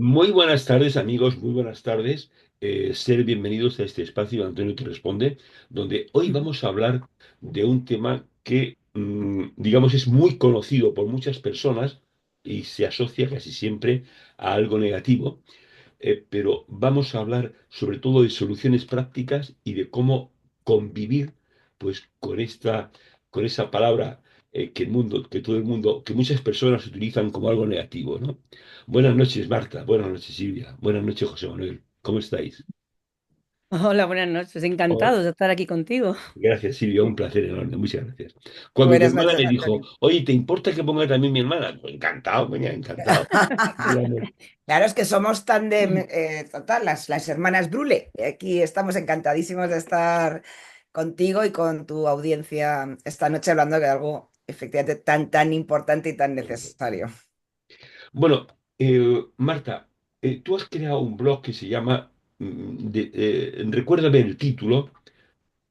Muy buenas tardes, amigos, muy buenas tardes. Ser bienvenidos a este espacio Antonio te responde, donde hoy vamos a hablar de un tema que, digamos, es muy conocido por muchas personas y se asocia casi siempre a algo negativo, pero vamos a hablar sobre todo de soluciones prácticas y de cómo convivir, pues, con esa palabra que todo el mundo, que muchas personas utilizan como algo negativo, ¿no? Buenas noches, Marta. Buenas noches, Silvia. Buenas noches, José Manuel. ¿Cómo estáis? Hola, buenas noches. Oh, Encantados de estar aquí contigo. gracias, Silvia. Un placer enorme. Muchas gracias. Cuando tu Buenas hermana noches, me dijo, Antonio. oye, ¿te importa que ponga también mi hermana? Pues encantado, coña, encantado. Digamos. Claro, es que somos tándem total, las hermanas Brule. Aquí estamos encantadísimos de estar contigo y con tu audiencia esta noche hablando de algo efectivamente tan importante y tan necesario. Bueno, Marta, tú has creado un blog que se llama, recuérdame el título,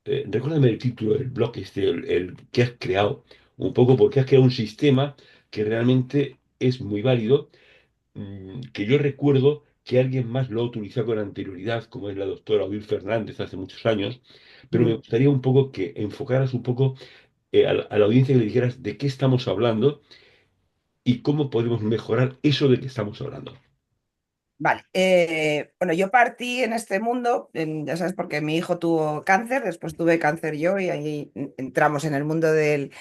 recuérdame el título del blog este, el que has creado, un poco porque has creado un sistema que realmente es muy válido, que yo recuerdo que alguien más lo ha utilizado con anterioridad, como es la doctora Odil Fernández hace muchos años, pero me Mm. gustaría un poco que enfocaras un poco a la audiencia, que le dijeras de qué estamos hablando y cómo podemos mejorar eso de que estamos hablando. Vale, bueno, yo partí en este mundo, ya sabes, porque mi hijo tuvo cáncer, después tuve cáncer yo y ahí entramos en el mundo de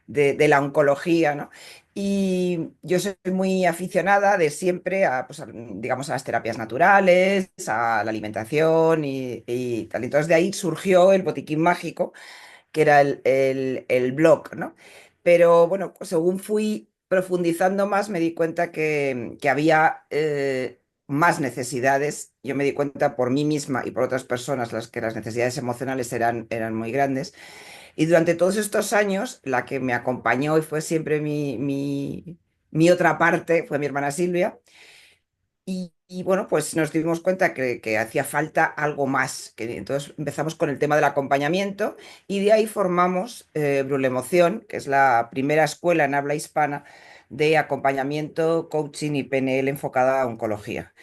la oncología, ¿no? Y yo soy muy aficionada de siempre a, pues, digamos, a las terapias naturales, a la alimentación y tal. Entonces de ahí surgió el botiquín mágico, que era el blog, ¿no? Pero bueno, pues, según fui profundizando más, me di cuenta que había más necesidades. Yo me di cuenta por mí misma y por otras personas que las necesidades emocionales eran muy grandes. Y durante todos estos años, la que me acompañó y fue siempre mi otra parte fue mi hermana Silvia. Y bueno, pues nos dimos cuenta que hacía falta algo más. Entonces empezamos con el tema del acompañamiento y de ahí formamos Brulemoción, que es la primera escuela en habla hispana de acompañamiento, coaching y PNL enfocada a oncología.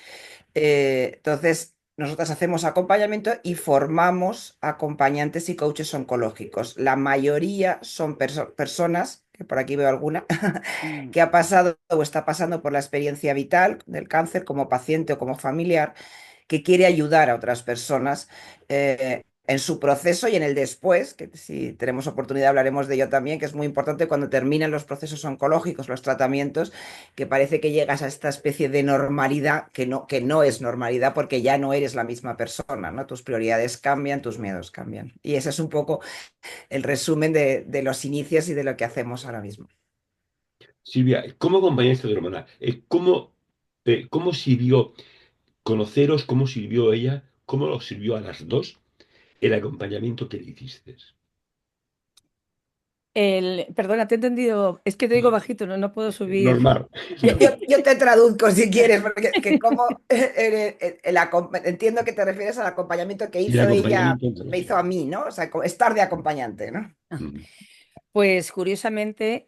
Entonces, nosotras hacemos acompañamiento y formamos acompañantes y coaches oncológicos. La mayoría son personas, que por aquí veo alguna, Mm. que ha pasado o está pasando por la experiencia vital del cáncer como paciente o como familiar, que quiere ayudar a otras personas en su proceso y en el después, que si tenemos oportunidad hablaremos de ello también, que es muy importante cuando terminan los procesos oncológicos, los tratamientos, que parece que llegas a esta especie de normalidad que no es normalidad porque ya no eres la misma persona, ¿no? Tus prioridades cambian, tus miedos cambian. Y ese es un poco el resumen de los inicios y de lo que hacemos ahora mismo. Silvia, ¿cómo acompañaste a tu hermana? ¿Cómo sirvió conoceros, cómo sirvió ella, cómo os sirvió a las dos el acompañamiento que le hiciste? Perdona, te he entendido, es que te digo bajito, no puedo subir. Normal, normal. Yo te traduzco si quieres, porque que como entiendo que te refieres al acompañamiento que El hizo ella, acompañamiento me hizo oncológico. a mí, ¿no? O sea, estar de acompañante, ¿no? Mm. Pues curiosamente,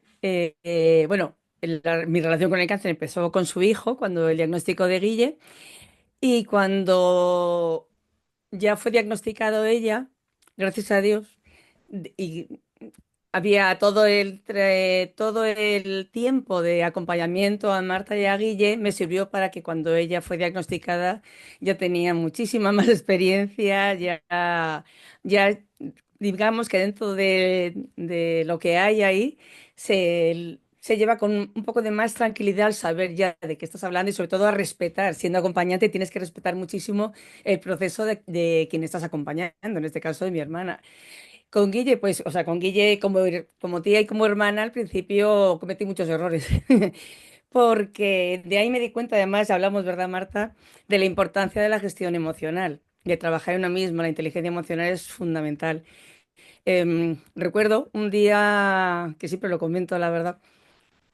bueno, mi relación con el cáncer empezó con su hijo, cuando el diagnóstico de Guille, y cuando ya fue diagnosticado ella, gracias a Dios, y había todo el tiempo de acompañamiento a Marta y a Guille, me sirvió para que cuando ella fue diagnosticada ya tenía muchísima más experiencia, ya digamos que dentro de lo que hay ahí se lleva con un poco de más tranquilidad al saber ya de qué estás hablando y sobre todo a respetar. Siendo acompañante tienes que respetar muchísimo el proceso de quien estás acompañando, en este caso de mi hermana. Con Guille, pues, o sea, con Guille como tía y como hermana, al principio cometí muchos errores. Porque de ahí me di cuenta, además, hablamos, ¿verdad, Marta?, de la importancia de la gestión emocional, de trabajar en uno mismo. La inteligencia emocional es fundamental. Recuerdo un día, que siempre lo comento, la verdad,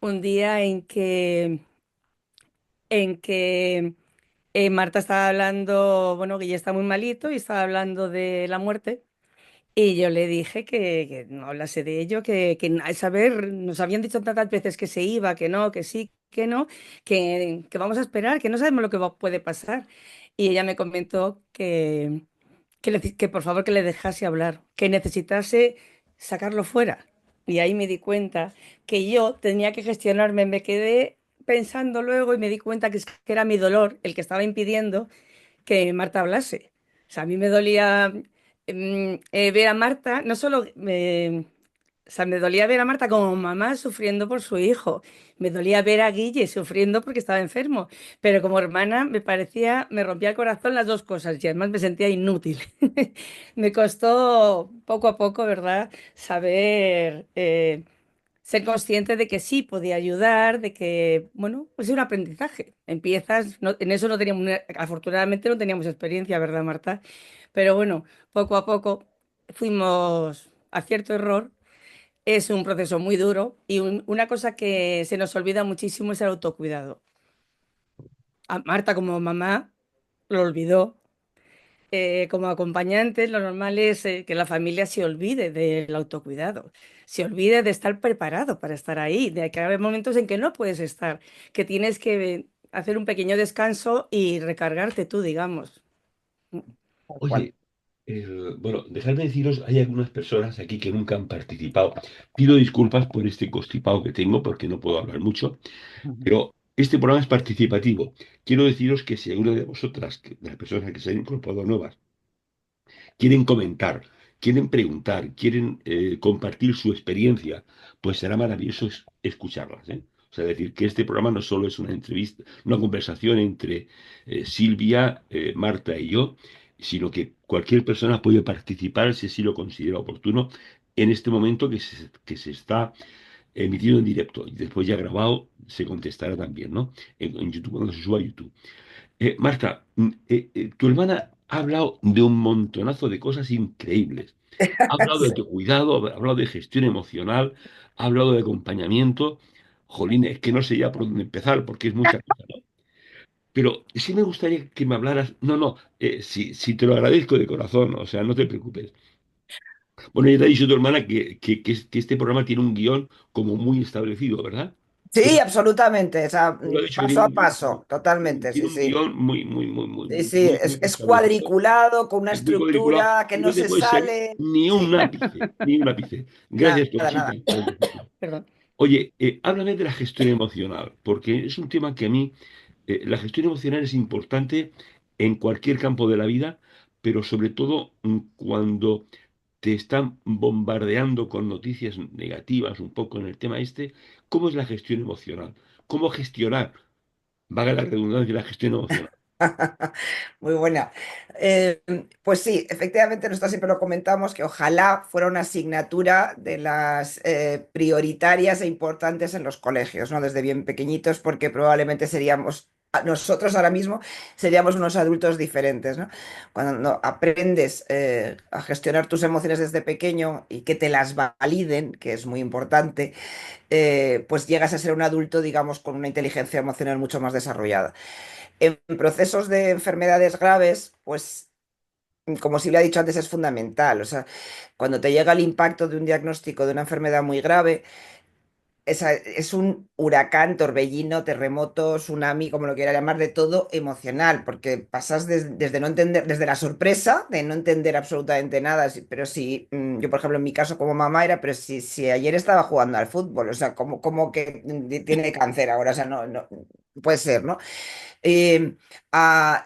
un día en que Marta estaba hablando, bueno, Guille está muy malito y estaba hablando de la muerte. Y yo le dije que no hablase de ello, al saber, nos habían dicho tantas veces que se iba, que no, que sí. que no, que vamos a esperar, que no sabemos lo que puede pasar. Y ella me comentó que por favor que le dejase hablar, que necesitase sacarlo fuera. Y ahí me di cuenta que yo tenía que gestionarme, me quedé pensando luego y me di cuenta que era mi dolor el que estaba impidiendo que Marta hablase. O sea, a mí me dolía ver a Marta, no solo o sea, me dolía ver a Marta como mamá sufriendo por su hijo. Me dolía ver a Guille sufriendo porque estaba enfermo. Pero como hermana me parecía, me rompía el corazón las dos cosas y además me sentía inútil. Me costó poco a poco, ¿verdad? Saber ser consciente de que sí podía ayudar, de que, bueno, pues es un aprendizaje. Empiezas, en eso no teníamos, afortunadamente no teníamos experiencia, ¿verdad, Marta? Pero bueno, poco a poco fuimos acierto error. Es un proceso muy duro y una cosa que se nos olvida muchísimo es el autocuidado. A Marta como mamá lo olvidó. Como acompañantes, lo normal es que la familia se olvide del autocuidado, se olvide de estar preparado para estar ahí, de que hay momentos en que no puedes estar, que tienes que hacer un pequeño descanso y recargarte tú, digamos. Tal cual. Oye, bueno, dejadme deciros, hay algunas personas aquí que nunca han participado. Pido disculpas por este constipado que tengo porque no puedo hablar mucho, pero este programa es participativo. Quiero deciros que si alguna de vosotras, de las personas que se han incorporado nuevas, quieren comentar, quieren preguntar, quieren compartir su experiencia, pues será maravilloso escucharlas, ¿eh? O sea, decir que este programa no solo es una entrevista, una conversación entre Silvia, Marta y yo, sino que cualquier persona puede participar si así lo considera oportuno en este momento que se está emitiendo en directo y después ya grabado se contestará también, ¿no? En YouTube, cuando se suba a YouTube. Marta, tu hermana ha hablado de un montonazo de cosas increíbles. Ha hablado de Sí. tu cuidado, ha hablado de gestión emocional, ha hablado de acompañamiento. Jolín, es que no sé ya por dónde empezar porque es mucha cosa, ¿no? Pero sí me gustaría que me hablaras. No, no, si te lo agradezco de corazón, o sea, no te preocupes. Bueno, ya te ha dicho tu hermana que este programa tiene un guión como muy establecido, ¿verdad? Sí, absolutamente. O sea, Me lo ha dicho que paso a paso, totalmente, tiene sí, un sí. guión muy, muy, muy, muy, Sí, muy, sí, muy, muy es establecido. cuadriculado, con una Es muy cuadriculado estructura que y no no te se puedes seguir sale. ni un Sí, ápice, ni un ápice. Gracias, nada, Conchita, nada. por decirlo. Perdón. Oye, háblame de la gestión emocional, porque es un tema que a mí, la gestión emocional es importante en cualquier campo de la vida, pero sobre todo cuando te están bombardeando con noticias negativas un poco en el tema este, ¿cómo es la gestión emocional? ¿Cómo gestionar, valga la redundancia, la gestión emocional? Muy buena. Eh, pues sí, efectivamente, nosotros siempre lo comentamos que ojalá fuera una asignatura de las prioritarias e importantes en los colegios, ¿no? Desde bien pequeñitos, porque probablemente seríamos, nosotros ahora mismo seríamos unos adultos diferentes, ¿no? Cuando no aprendes a gestionar tus emociones desde pequeño y que te las validen, que es muy importante, pues llegas a ser un adulto, digamos, con una inteligencia emocional mucho más desarrollada. En procesos de enfermedades graves, pues como Silvia ha dicho antes, es fundamental. O sea, cuando te llega el impacto de un diagnóstico de una enfermedad muy grave, es un huracán, torbellino, terremoto, tsunami, como lo quiera llamar, de todo emocional, porque pasas desde no entender, desde la sorpresa de no entender absolutamente nada, pero si, yo por ejemplo en mi caso como mamá era, pero si ayer estaba jugando al fútbol, o sea, como que tiene cáncer ahora, o sea, no puede ser, ¿no? eh,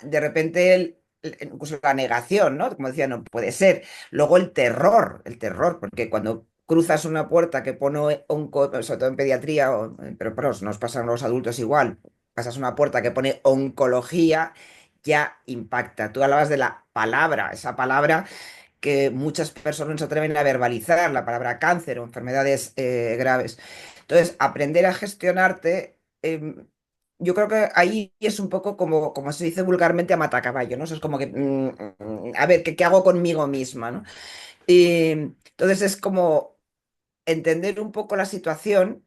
de repente incluso la negación, ¿no? Como decía, no puede ser. Luego el terror, porque cuando cruzas una puerta que pone sobre todo en pediatría, pero nos pasan a los adultos igual, pasas una puerta que pone oncología, ya impacta. Tú hablabas de la palabra, esa palabra que muchas personas no se atreven a verbalizar, la palabra cáncer o enfermedades graves. Entonces, aprender a gestionarte, yo creo que ahí es un poco como se dice vulgarmente a matacaballo, ¿no? Eso es como que, a ver, ¿qué hago conmigo misma, ¿no? Y entonces es como entender un poco la situación.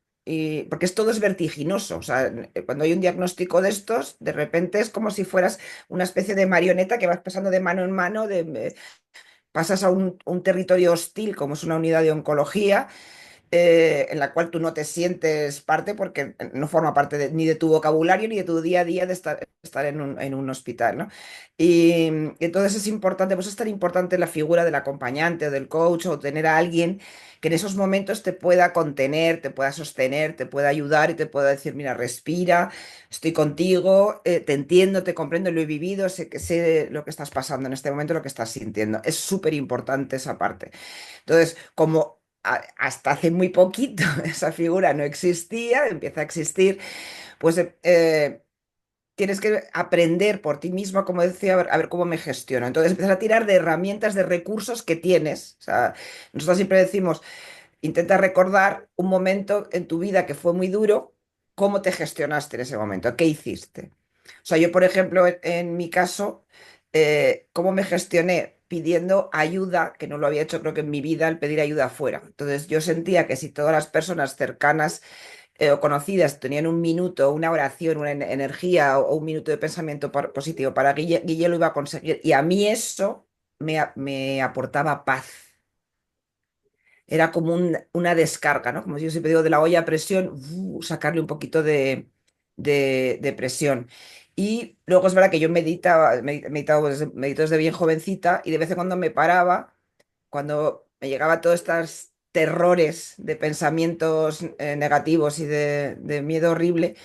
Porque todo es vertiginoso, o sea, cuando hay un diagnóstico de estos, de repente es como si fueras una especie de marioneta que vas pasando de mano en mano, pasas a un territorio hostil como es una unidad de oncología en la cual tú no te sientes parte porque no forma parte ni de tu vocabulario ni de tu día a día de estar en un hospital, ¿no? Y entonces es importante, pues es tan importante la figura del acompañante o del coach o tener a alguien que en esos momentos te pueda contener, te pueda sostener, te pueda ayudar y te pueda decir, mira, respira, estoy contigo, te entiendo, te comprendo, lo he vivido, sé que sé lo que estás pasando en este momento, lo que estás sintiendo. Es súper importante esa parte. Entonces, como hasta hace muy poquito esa figura no existía, empieza a existir, pues tienes que aprender por ti mismo, como decía, a ver cómo me gestiono. Entonces empiezas a tirar de herramientas, de recursos que tienes. O sea, nosotros siempre decimos, intenta recordar un momento en tu vida que fue muy duro, cómo te gestionaste en ese momento, qué hiciste. O sea, yo, por ejemplo, en mi caso, cómo me gestioné pidiendo ayuda, que no lo había hecho creo que en mi vida, el pedir ayuda afuera. Entonces yo sentía que si todas las personas cercanas o conocidas tenían un minuto, una oración, una energía o un minuto de pensamiento positivo para Guille, Guille lo iba a conseguir. Y a mí eso me aportaba paz. Era como una descarga, ¿no? Como yo siempre digo, de la olla a presión, sacarle un poquito de presión. Y luego es verdad que yo medito desde bien jovencita y de vez en cuando me paraba, cuando me llegaba todos estos terrores de pensamientos negativos y de miedo horrible,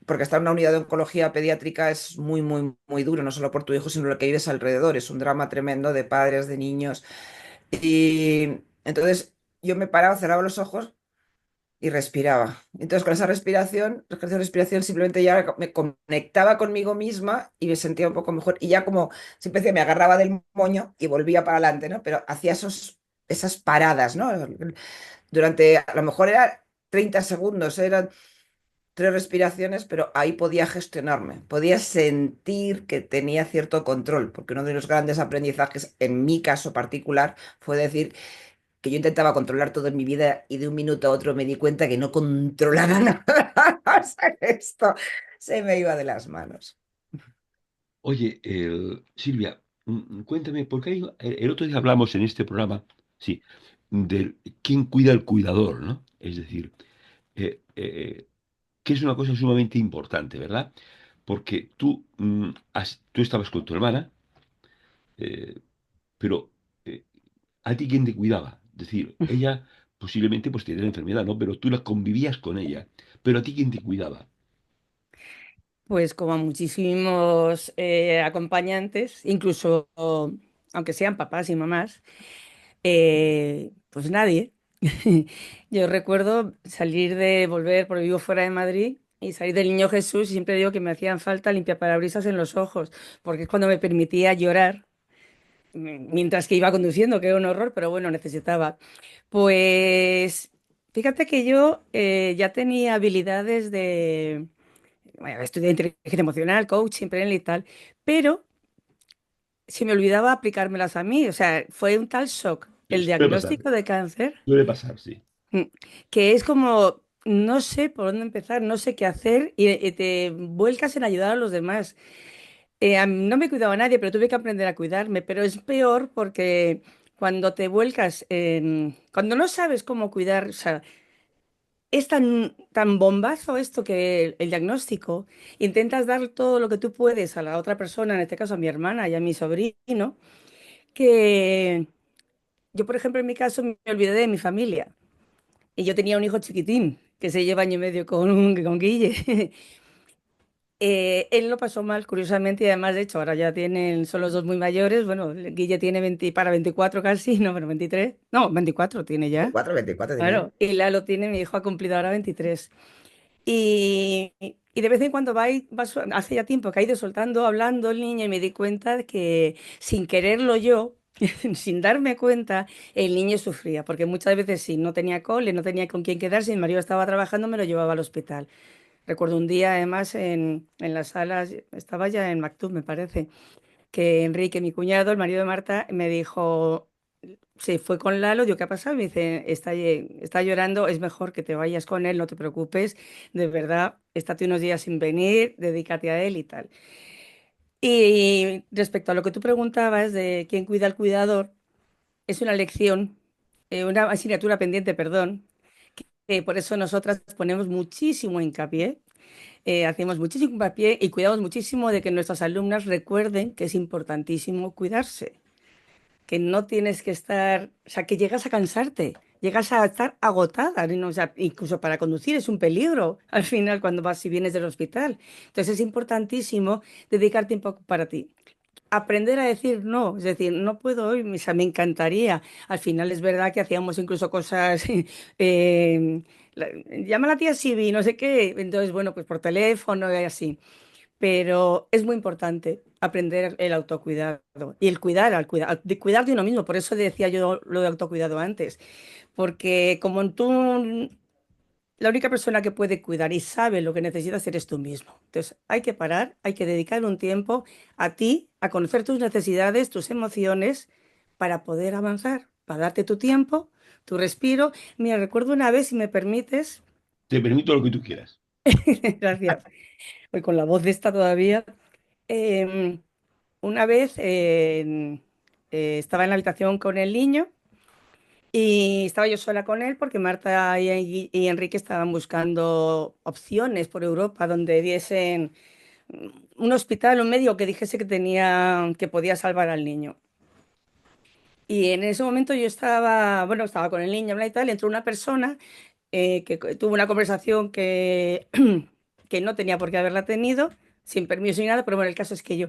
porque estar en una unidad de oncología pediátrica es muy, muy, muy duro, no solo por tu hijo, sino lo que vives alrededor. Es un drama tremendo de padres, de niños. Y entonces yo me paraba, cerraba los ojos y respiraba. Entonces con esa respiración, ejercicio de respiración, simplemente ya me conectaba conmigo misma y me sentía un poco mejor. Y ya como siempre decía, me agarraba del moño y volvía para adelante, ¿no? Pero hacía esas paradas, ¿no? Durante, a lo mejor era 30 segundos, eran tres respiraciones, pero ahí podía gestionarme, podía sentir que tenía cierto control, porque uno de los grandes aprendizajes, en mi caso particular, fue decir que yo intentaba controlar todo en mi vida y de un minuto a otro me di cuenta que no controlaba nada. O sea, que esto se me iba de las manos. Oye, Silvia, cuéntame, porque el otro día hablamos en este programa, sí, de quién cuida al cuidador, ¿no? Es decir, eh, eh, que es una cosa sumamente importante, ¿verdad? Porque tú estabas con tu hermana, eh, pero ¿a ti quién te cuidaba? Es decir, ella posiblemente pues tenía la enfermedad, ¿no? Pero tú la convivías con ella, pero ¿a ti quién te cuidaba? Pues como a muchísimos acompañantes, incluso aunque sean papás y mamás, pues nadie. Yo recuerdo volver, porque vivo fuera de Madrid, y salir del Niño Jesús y siempre digo que me hacían falta limpiaparabrisas en los ojos, porque es cuando me permitía llorar mientras que iba conduciendo, que era un horror, pero bueno, necesitaba. Pues fíjate que yo ya tenía habilidades bueno, estudié inteligencia emocional, coaching, PNL y tal, pero se me olvidaba aplicármelas a mí. O sea, fue un tal shock el Suele pasar, diagnóstico de cáncer, suele pasar, sí. mm, que es como, no sé por dónde empezar, no sé qué hacer y te vuelcas en ayudar a los demás. A mí no me cuidaba nadie, pero tuve que aprender a cuidarme, pero es peor porque cuando te vuelcas cuando no sabes cómo cuidar, o sea, es tan bombazo esto que el diagnóstico, intentas dar todo lo que tú puedes a la otra persona, en este caso a mi hermana y a mi sobrino, que yo, por ejemplo, en mi caso me olvidé de mi familia y yo tenía un hijo chiquitín que se lleva año y medio con Guille. Él lo pasó mal, curiosamente, y además, de hecho, ahora ya son los dos muy mayores. Bueno, Guille tiene 20, para 24 casi, no, pero 23. No, 24 tiene ya. 24 tenía yo. Claro, y Lalo tiene, mi hijo ha cumplido ahora 23. Y de vez en cuando hace ya tiempo que ha ido soltando, hablando el niño, y me di cuenta de que sin quererlo yo, sin darme cuenta, el niño sufría, porque muchas veces si no tenía cole, no tenía con quién quedarse, mi marido estaba trabajando, me lo llevaba al hospital. Recuerdo un día, además, en las salas, estaba ya en Mactub, me parece, que Enrique, mi cuñado, el marido de Marta, me dijo, se fue con Lalo, digo, ¿qué ha pasado? Me dice, está llorando, es mejor que te vayas con él, no te preocupes, de verdad, estate unos días sin venir, dedícate a él y tal. Y respecto a lo que tú preguntabas de quién cuida al cuidador, es una lección, una asignatura pendiente, perdón, Por eso nosotras ponemos muchísimo hincapié, hacemos muchísimo hincapié y cuidamos muchísimo de que nuestras alumnas recuerden que es importantísimo cuidarse, que no tienes que estar, o sea, que llegas a cansarte, llegas a estar agotada, ¿no? O sea, incluso para conducir es un peligro al final cuando vas y vienes del hospital. Entonces es importantísimo dedicar tiempo para ti. Aprender a decir no, es decir, no puedo hoy, o sea, me encantaría. Al final es verdad que hacíamos incluso cosas, eh, llama a la tía Sibi, no sé qué, entonces, bueno, pues por teléfono y así. Pero es muy importante aprender el autocuidado y el cuidar, de cuidar de uno mismo. Por eso decía yo lo de autocuidado antes, porque como tú, la única persona que puede cuidar y sabe lo que necesitas eres tú mismo. Entonces hay que parar, hay que dedicar un tiempo a ti, a conocer tus necesidades, tus emociones, para poder avanzar, para darte tu tiempo, tu respiro. Mira, recuerdo una vez, si me permites, Te permito lo que tú quieras. gracias, voy con la voz de esta todavía. Em, una vez estaba en la habitación con el niño y estaba yo sola con él porque Marta y Enrique estaban buscando opciones por Europa donde diesen un hospital, un médico que dijese que tenía, que podía salvar al niño. Y en ese momento yo estaba, bueno, estaba con el niño, bla y tal, entró una persona tuvo una conversación que, que no tenía por qué haberla tenido, sin permiso ni nada, pero bueno, el caso es que yo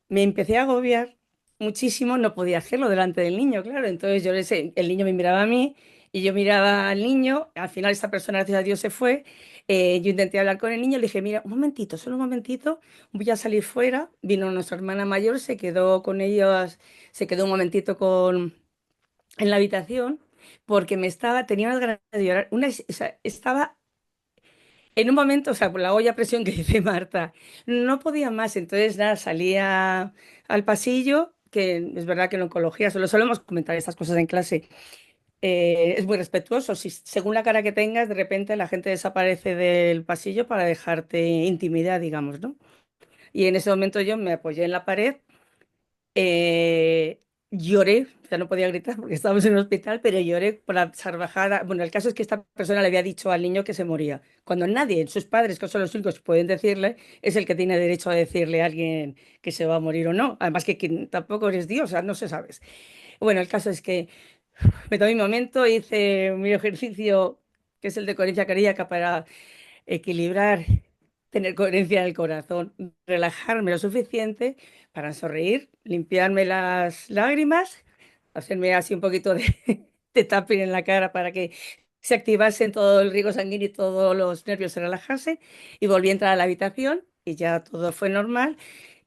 me empecé a agobiar muchísimo, no podía hacerlo delante del niño, claro. Entonces yo el niño me miraba a mí y yo miraba al niño. Al final esta persona, gracias a Dios, se fue. Yo intenté hablar con el niño, le dije, mira, un momentito, solo un momentito, voy a salir fuera. Vino nuestra hermana mayor, se quedó con ellos, se quedó un momentito en la habitación porque tenía unas ganas de llorar. O sea, estaba en un momento, o sea, por la olla a presión que dice Marta, no podía más. Entonces, nada, salía al pasillo, que es verdad que en oncología solo solemos comentar estas cosas en clase. Es muy respetuoso. Si según la cara que tengas, de repente la gente desaparece del pasillo para dejarte intimidad, digamos, ¿no? Y en ese momento yo me apoyé en la pared, lloré, ya no podía gritar porque estábamos en el hospital, pero lloré por la salvajada. Bueno, el caso es que esta persona le había dicho al niño que se moría, cuando nadie, sus padres, que son los únicos que pueden decirle, es el que tiene derecho a decirle a alguien que se va a morir o no. Además que tampoco eres Dios, o sea, no se sabes. Bueno, el caso es que me tomé mi momento, hice mi ejercicio, que es el de coherencia cardíaca, para equilibrar, tener coherencia en el corazón, relajarme lo suficiente para sonreír, limpiarme las lágrimas, hacerme así un poquito de, de tapping en la cara para que se activasen todo el riego sanguíneo y todos los nervios se relajasen y volví a entrar a la habitación y ya todo fue normal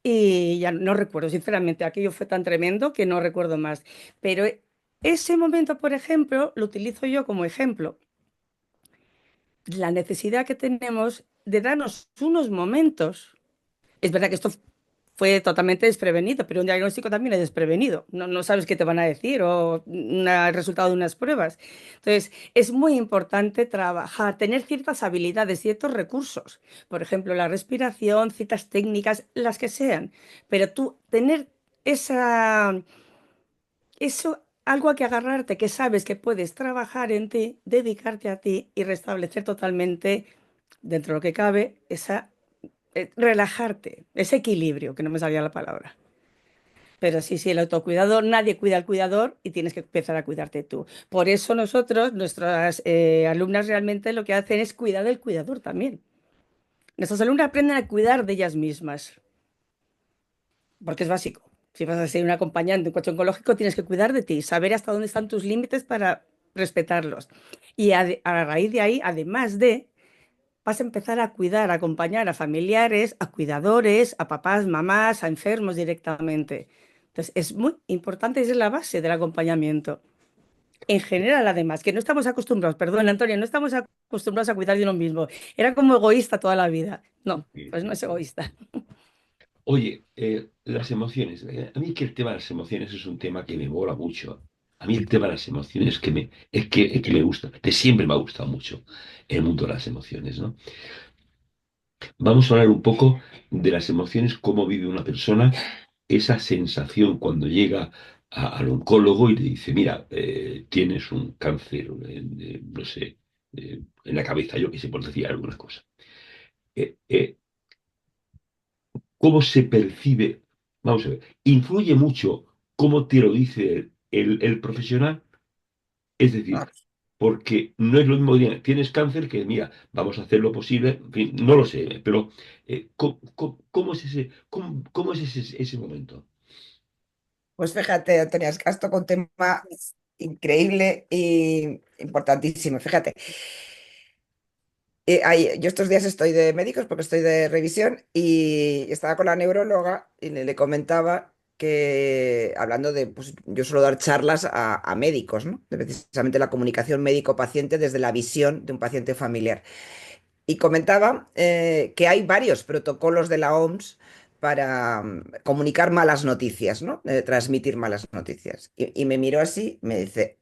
y ya no recuerdo, sinceramente, aquello fue tan tremendo que no recuerdo más. Pero ese momento, por ejemplo, lo utilizo yo como ejemplo la necesidad que tenemos de darnos unos momentos. Es verdad que esto fue totalmente desprevenido, pero un diagnóstico también es desprevenido. No, no sabes qué te van a decir o el resultado de unas pruebas. Entonces, es muy importante trabajar, tener ciertas habilidades, ciertos recursos. Por ejemplo, la respiración, ciertas técnicas, las que sean. Pero tú tener eso, algo a que agarrarte, que sabes que puedes trabajar en ti, dedicarte a ti y restablecer totalmente, dentro de lo que cabe, relajarte, ese equilibrio, que no me sabía la palabra. Pero sí, sí, el autocuidado, nadie cuida al cuidador y tienes que empezar a cuidarte tú. Por eso nosotros, nuestras alumnas realmente lo que hacen es cuidar del cuidador también. Nuestras alumnas aprenden a cuidar de ellas mismas, porque es básico. Si vas a ser un acompañante en coche oncológico, tienes que cuidar de ti, saber hasta dónde están tus límites para respetarlos. Y a raíz de ahí, además de, vas a empezar a cuidar, a acompañar a familiares, a cuidadores, a papás, mamás, a enfermos directamente. Entonces, es muy importante, esa es la base del acompañamiento. En general, además, que no estamos acostumbrados, perdón, Antonio, no estamos acostumbrados a cuidar de uno mismo. Era como egoísta toda la vida. No, Sí, pues no sí, es sí. egoísta. Oye, las emociones. A mí que el tema de las emociones es un tema que me mola mucho. A mí el tema de las emociones es que me gusta, que siempre me ha gustado mucho el mundo de las emociones, ¿no? Vamos a hablar un poco de las emociones, cómo vive una persona, esa sensación cuando llega al oncólogo y le dice, mira, tienes un cáncer, no sé. en la cabeza, yo que sé, por decir alguna cosa. Eh, eh, ¿Cómo se percibe? Vamos a ver, ¿influye mucho cómo te lo dice el profesional? Es Ah, decir, porque no es lo mismo, tienes cáncer que, mira, vamos a hacer lo posible, en fin, no lo sé, pero ¿cómo es cómo es ese momento? pues fíjate, Antonia, es que has tocado un tema increíble y importantísimo. Fíjate, yo estos días estoy de médicos porque estoy de revisión y estaba con la neuróloga y le comentaba que, hablando de, pues yo suelo dar charlas a médicos, ¿no? De precisamente la comunicación médico-paciente desde la visión de un paciente familiar. Y comentaba que hay varios protocolos de la OMS para comunicar malas noticias, ¿no? Transmitir malas noticias. Y me miró así, me dice,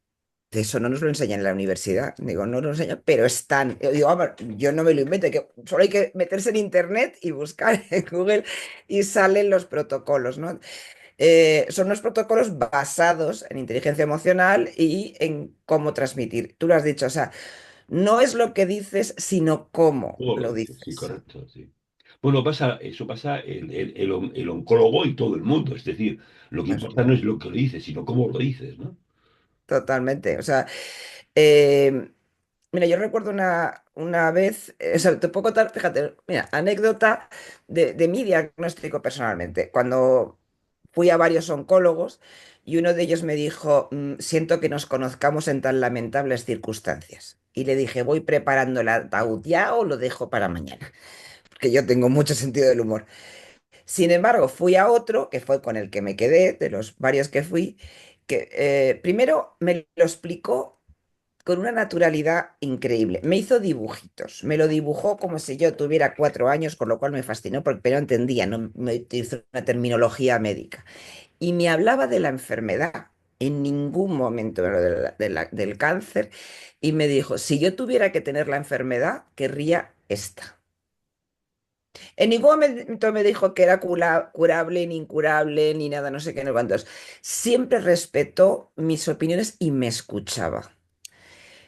eso no nos lo enseñan en la universidad. Digo, no nos lo enseñan, pero están. Yo digo, "Ah, yo no me lo invento, que solo hay que meterse en internet y buscar en Google y salen los protocolos, ¿no? Son unos protocolos basados en inteligencia emocional y en cómo transmitir. Tú lo has dicho, o sea, no es lo que dices, sino cómo ¿Cómo lo lo dices? Sí, dices. correcto, sí. Bueno, eso pasa el oncólogo y todo el mundo. Es decir, lo que Eso, importa no es lo que lo dices, sino cómo lo dices, ¿no? totalmente. O sea, eh, mira, yo recuerdo una vez, o sea, te puedo contar, fíjate, mira, anécdota de mi diagnóstico personalmente. Cuando fui a varios oncólogos y uno de ellos me dijo, siento que nos conozcamos en tan lamentables circunstancias. Y le dije, ¿voy preparando el ataúd ya o lo dejo para mañana? Porque yo tengo mucho sentido del humor. Sin embargo, fui a otro, que fue con el que me quedé, de los varios que fui, que primero me lo explicó con una naturalidad increíble. Me hizo dibujitos, me lo dibujó como si yo tuviera 4 años, con lo cual me fascinó porque no entendía, no me utilizó una terminología médica. Y me hablaba de la enfermedad, en ningún momento del cáncer, y me dijo, si yo tuviera que tener la enfermedad, querría esta. En ningún momento me dijo que era curable, ni incurable, ni nada, no sé qué, no cuántos. Siempre respetó mis opiniones y me escuchaba.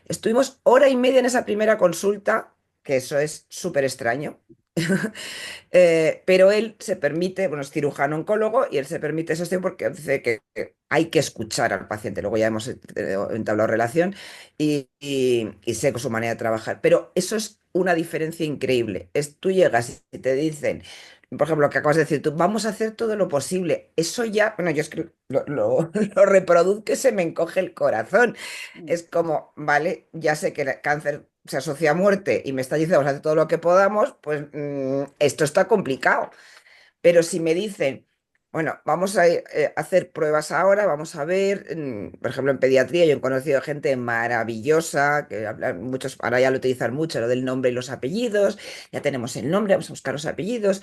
Estuvimos hora y media en esa primera consulta, que eso es súper extraño. Pero él se permite, bueno, es cirujano oncólogo y él se permite eso porque dice que hay que escuchar al paciente. Luego ya hemos entablado relación y sé su manera de trabajar. Pero eso es una diferencia increíble. Tú llegas y te dicen, por ejemplo, lo que acabas de decir tú, vamos a hacer todo lo posible. Eso ya, bueno, yo es que lo reproduzco y se me encoge el corazón. Es como, vale, ya sé que el cáncer se asocia a muerte y me está diciendo vamos a hacer todo lo que podamos, pues esto está complicado. Pero si me dicen, bueno, vamos a hacer pruebas ahora, vamos a ver, por ejemplo, en pediatría yo he conocido gente maravillosa, que hablan muchos, ahora ya lo utilizan mucho, lo del nombre y los apellidos, ya tenemos el nombre, vamos a buscar los apellidos,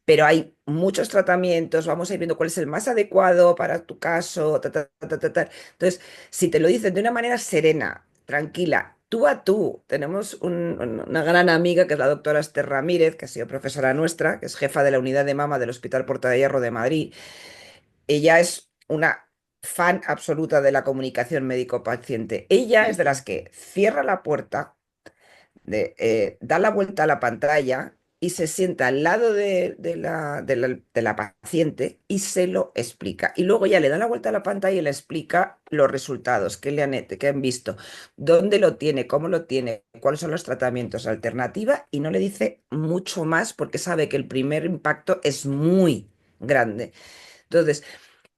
pero hay muchos tratamientos, vamos a ir viendo cuál es el más adecuado para tu caso, ta, ta, ta, ta, ta, ta. Entonces, si te lo dicen de una manera serena, tranquila, tú a tú, tenemos una gran amiga que es la doctora Esther Ramírez, que ha sido profesora nuestra, que es jefa de la unidad de mama del Hospital Puerta de Hierro de Madrid. Ella es una fan absoluta de la comunicación médico-paciente. Ella es de las que cierra la puerta da la vuelta a la pantalla y se sienta al lado de la paciente y se lo explica. Y luego ya le da la vuelta a la pantalla y le explica los resultados, qué han visto, dónde lo tiene, cómo lo tiene, cuáles son los tratamientos, alternativa, y no le dice mucho más porque sabe que el primer impacto es muy grande. Entonces,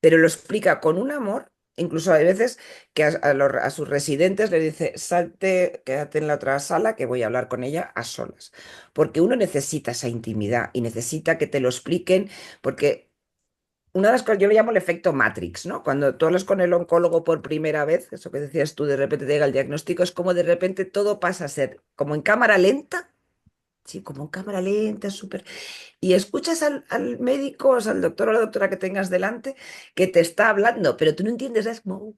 pero lo explica con un amor. Incluso hay veces que a sus residentes le dice, salte, quédate en la otra sala que voy a hablar con ella a solas. Porque uno necesita esa intimidad y necesita que te lo expliquen, porque una de las cosas, yo le llamo el efecto Matrix, ¿no? Cuando tú hablas con el oncólogo por primera vez, eso que decías tú, de repente te llega el diagnóstico, es como de repente todo pasa a ser como en cámara lenta, sí, como en cámara lenta, súper y escuchas al médico, o sea, al doctor o la doctora que tengas delante, que te está hablando, pero tú no entiendes, es como...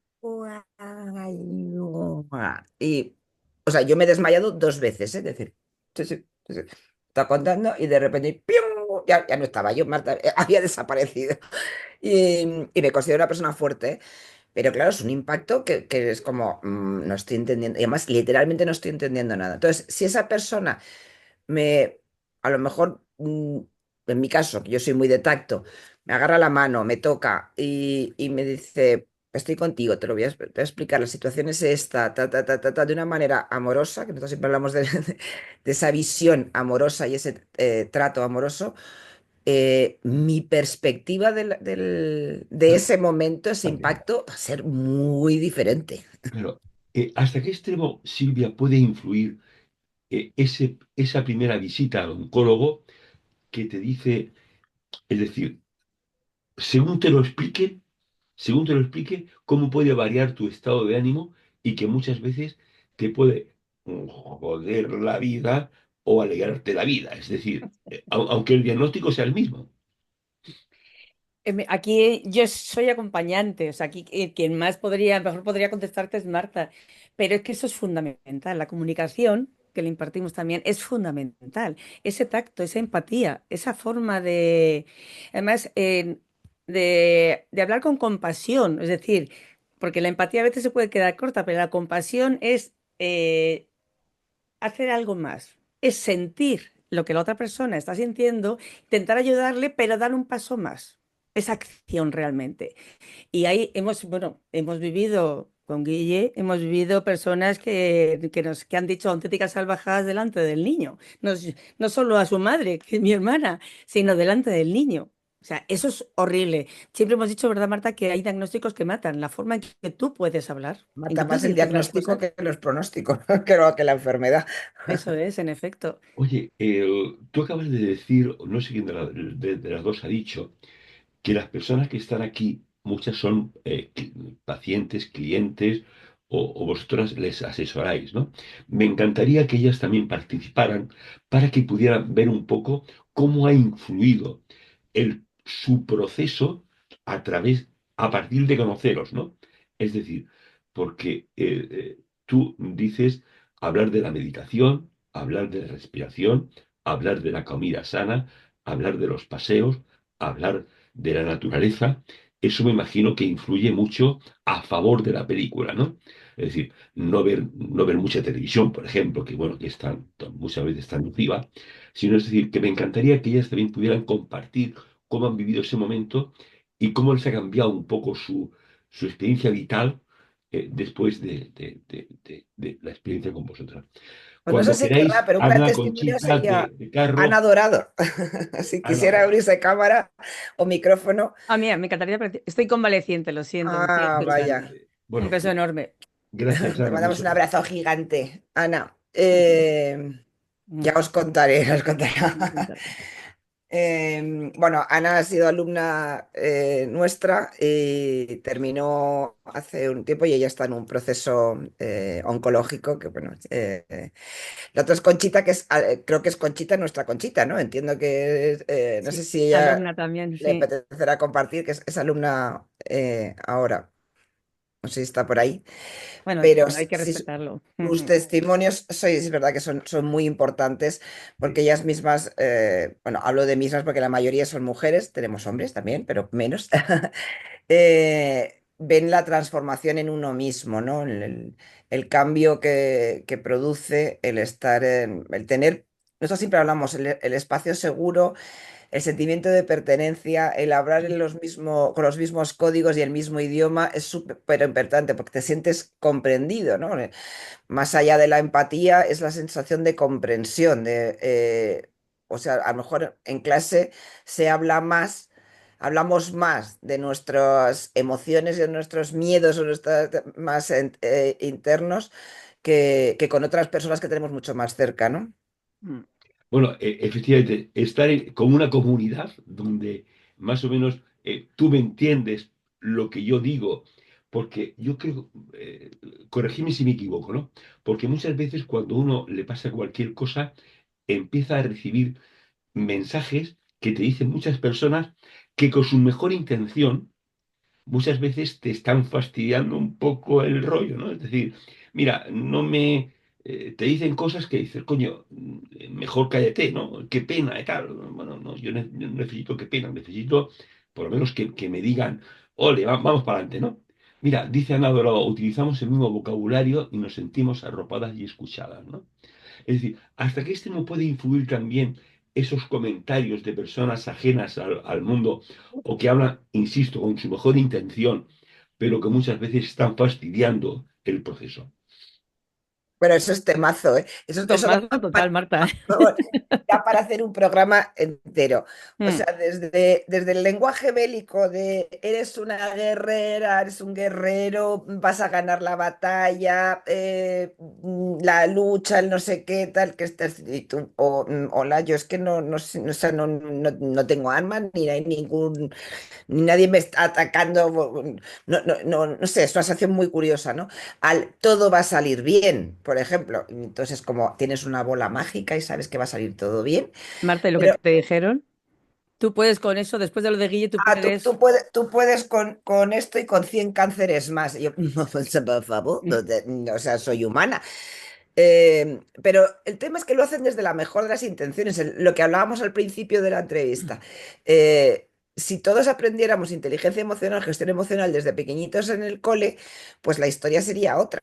Y, o sea, yo me he desmayado 2 veces, ¿eh? Es decir, sí, sí, sí, sí. Está contando y de repente, ¡pium! Ya no estaba yo, Marta, había desaparecido. Y me considero una persona fuerte, ¿eh? Pero claro, es un impacto que es como, no estoy entendiendo, y además literalmente no estoy entendiendo nada. Entonces, si esa persona me, a lo mejor, en mi caso, que yo soy muy de tacto, me agarra la mano, me toca y me dice, estoy contigo, te voy a explicar, la situación es esta, de una manera amorosa, que nosotros siempre hablamos de esa visión amorosa y ese trato amoroso, mi perspectiva de Claro, ese momento, ese también. impacto, va a ser muy diferente. Claro. ¿Hasta qué extremo, Silvia, puede influir esa primera visita al oncólogo que te dice, es decir, según te lo explique, según te lo explique, cómo puede variar tu estado de ánimo y que muchas veces te puede joder la vida o alegrarte la vida? Es decir, aunque el diagnóstico sea el mismo. Aquí yo soy acompañante, o sea, aquí quien más podría, mejor podría contestarte es Marta, pero es que eso es fundamental. La comunicación que le impartimos también es fundamental. Ese tacto, esa empatía, esa forma de, además, de hablar con compasión, es decir, porque la empatía a veces se puede quedar corta, pero la compasión es hacer algo más, es sentir lo que la otra persona está sintiendo, intentar ayudarle, pero dar un paso más. Esa acción realmente. Y ahí hemos, bueno, hemos vivido con Guille, hemos vivido personas que han dicho auténticas salvajadas delante del niño. No, no solo a su madre, que es mi hermana, sino delante del niño. O sea, eso es horrible. Siempre hemos dicho, ¿verdad, Marta?, que hay diagnósticos que matan. La forma en que tú puedes hablar, en Mata que tú más el dices las diagnóstico cosas, que los pronósticos, que la enfermedad. eso es, en efecto. Oye, tú acabas de decir, no sé quién de las dos ha dicho, que las personas que están aquí, muchas son pacientes, clientes, o vosotras les asesoráis, ¿no? Me encantaría que ellas también participaran para que pudieran ver un poco cómo ha influido su proceso a partir de conoceros, ¿no? Es decir, porque tú dices hablar de la meditación, hablar de la respiración, hablar de la comida sana, hablar de los paseos, hablar de la naturaleza. Eso me imagino que influye mucho a favor de la película, ¿no? Es decir, no ver mucha televisión, por ejemplo, que bueno, que muchas veces tan nociva, sino es decir, que me encantaría que ellas también pudieran compartir cómo han vivido ese momento y cómo les ha cambiado un poco su experiencia vital después de la experiencia con vosotras. Pues no sé Cuando si querrá, queráis, pero un gran Ana, testimonio Conchita, sería de Ana Carro, Dorado. Si Ana, quisiera abrirse cámara o micrófono. A mí me encantaría, estoy convaleciente, lo siento, me estoy Ah, excusando. vaya. Un bueno, beso enorme. gracias, Te Ana, mandamos un muchas gracias. abrazo gigante, Ana. Ya Mm, os contaré, os contaré. me encanta. Bueno, Ana ha sido alumna nuestra y terminó hace un tiempo y ella está en un proceso oncológico que, bueno, la otra es Conchita, creo que es Conchita, nuestra Conchita, ¿no? Entiendo que no sé Sí, si ella alumna también, le sí. apetecerá compartir, que es alumna ahora, no sé si está por ahí, Bueno, pero hay que sí, respetarlo. sus Ujú. testimonios, es verdad que son muy importantes porque Sí. ellas mismas, bueno, hablo de mismas porque la mayoría son mujeres, tenemos hombres también, pero menos, ven la transformación en uno mismo, ¿no? El cambio que produce el estar el tener, nosotros siempre hablamos, el espacio seguro, el sentimiento de pertenencia, el hablar con los mismos códigos y el mismo idioma es súper importante porque te sientes comprendido, ¿no? Más allá de la empatía, es la sensación de comprensión, o sea, a lo mejor en clase se habla más, hablamos más de nuestras emociones y de nuestros miedos o más internos que con otras personas que tenemos mucho más cerca, ¿no? Mm. Bueno, efectivamente, estar con una comunidad donde más o menos tú me entiendes lo que yo digo, porque yo creo, corregime si me equivoco, ¿no? Porque muchas veces cuando uno le pasa cualquier cosa, empieza a recibir mensajes que te dicen muchas personas que con su mejor intención muchas veces te están fastidiando un poco el rollo, ¿no? Es decir, mira, no me... te dicen cosas que dices, coño, mejor cállate, ¿no? Qué pena y tal. Bueno, no, yo no necesito qué pena, necesito por lo menos que me digan, ole, vamos para adelante, ¿no? Mira, dice Ana Dorado, utilizamos el mismo vocabulario y nos sentimos arropadas y escuchadas, ¿no? Es decir, hasta que este no puede influir también esos comentarios de personas ajenas al mundo o que hablan, insisto, con su mejor intención, pero que muchas veces están fastidiando el proceso. Bueno, eso es temazo, ¿eh? Eso da Tomazo total, Marta. vamos, da para hacer un programa entero. O Mm, sea, desde el lenguaje bélico de eres una guerrera, eres un guerrero, vas a ganar la batalla, la lucha, el no sé qué, tal, que estás, y tú, hola, yo es que no, o sea, no tengo armas, ni hay ningún nadie me está atacando. No sé, es una sensación muy curiosa, ¿no? Al todo va a salir bien, por ejemplo. Entonces, como tienes una bola mágica y sabes que va a salir todo bien, Marta, ¿y lo que pero te dijeron? Tú puedes con eso, después de lo de Guille, tú puedes. tú puedes con esto y con 100 cánceres más. Y yo, no, pues, por favor, o sea, soy humana. Pero el tema es que lo hacen desde la mejor de las intenciones, lo que hablábamos al principio de la entrevista. Eh, si todos aprendiéramos inteligencia emocional, gestión emocional desde pequeñitos en el cole, pues la historia sería otra.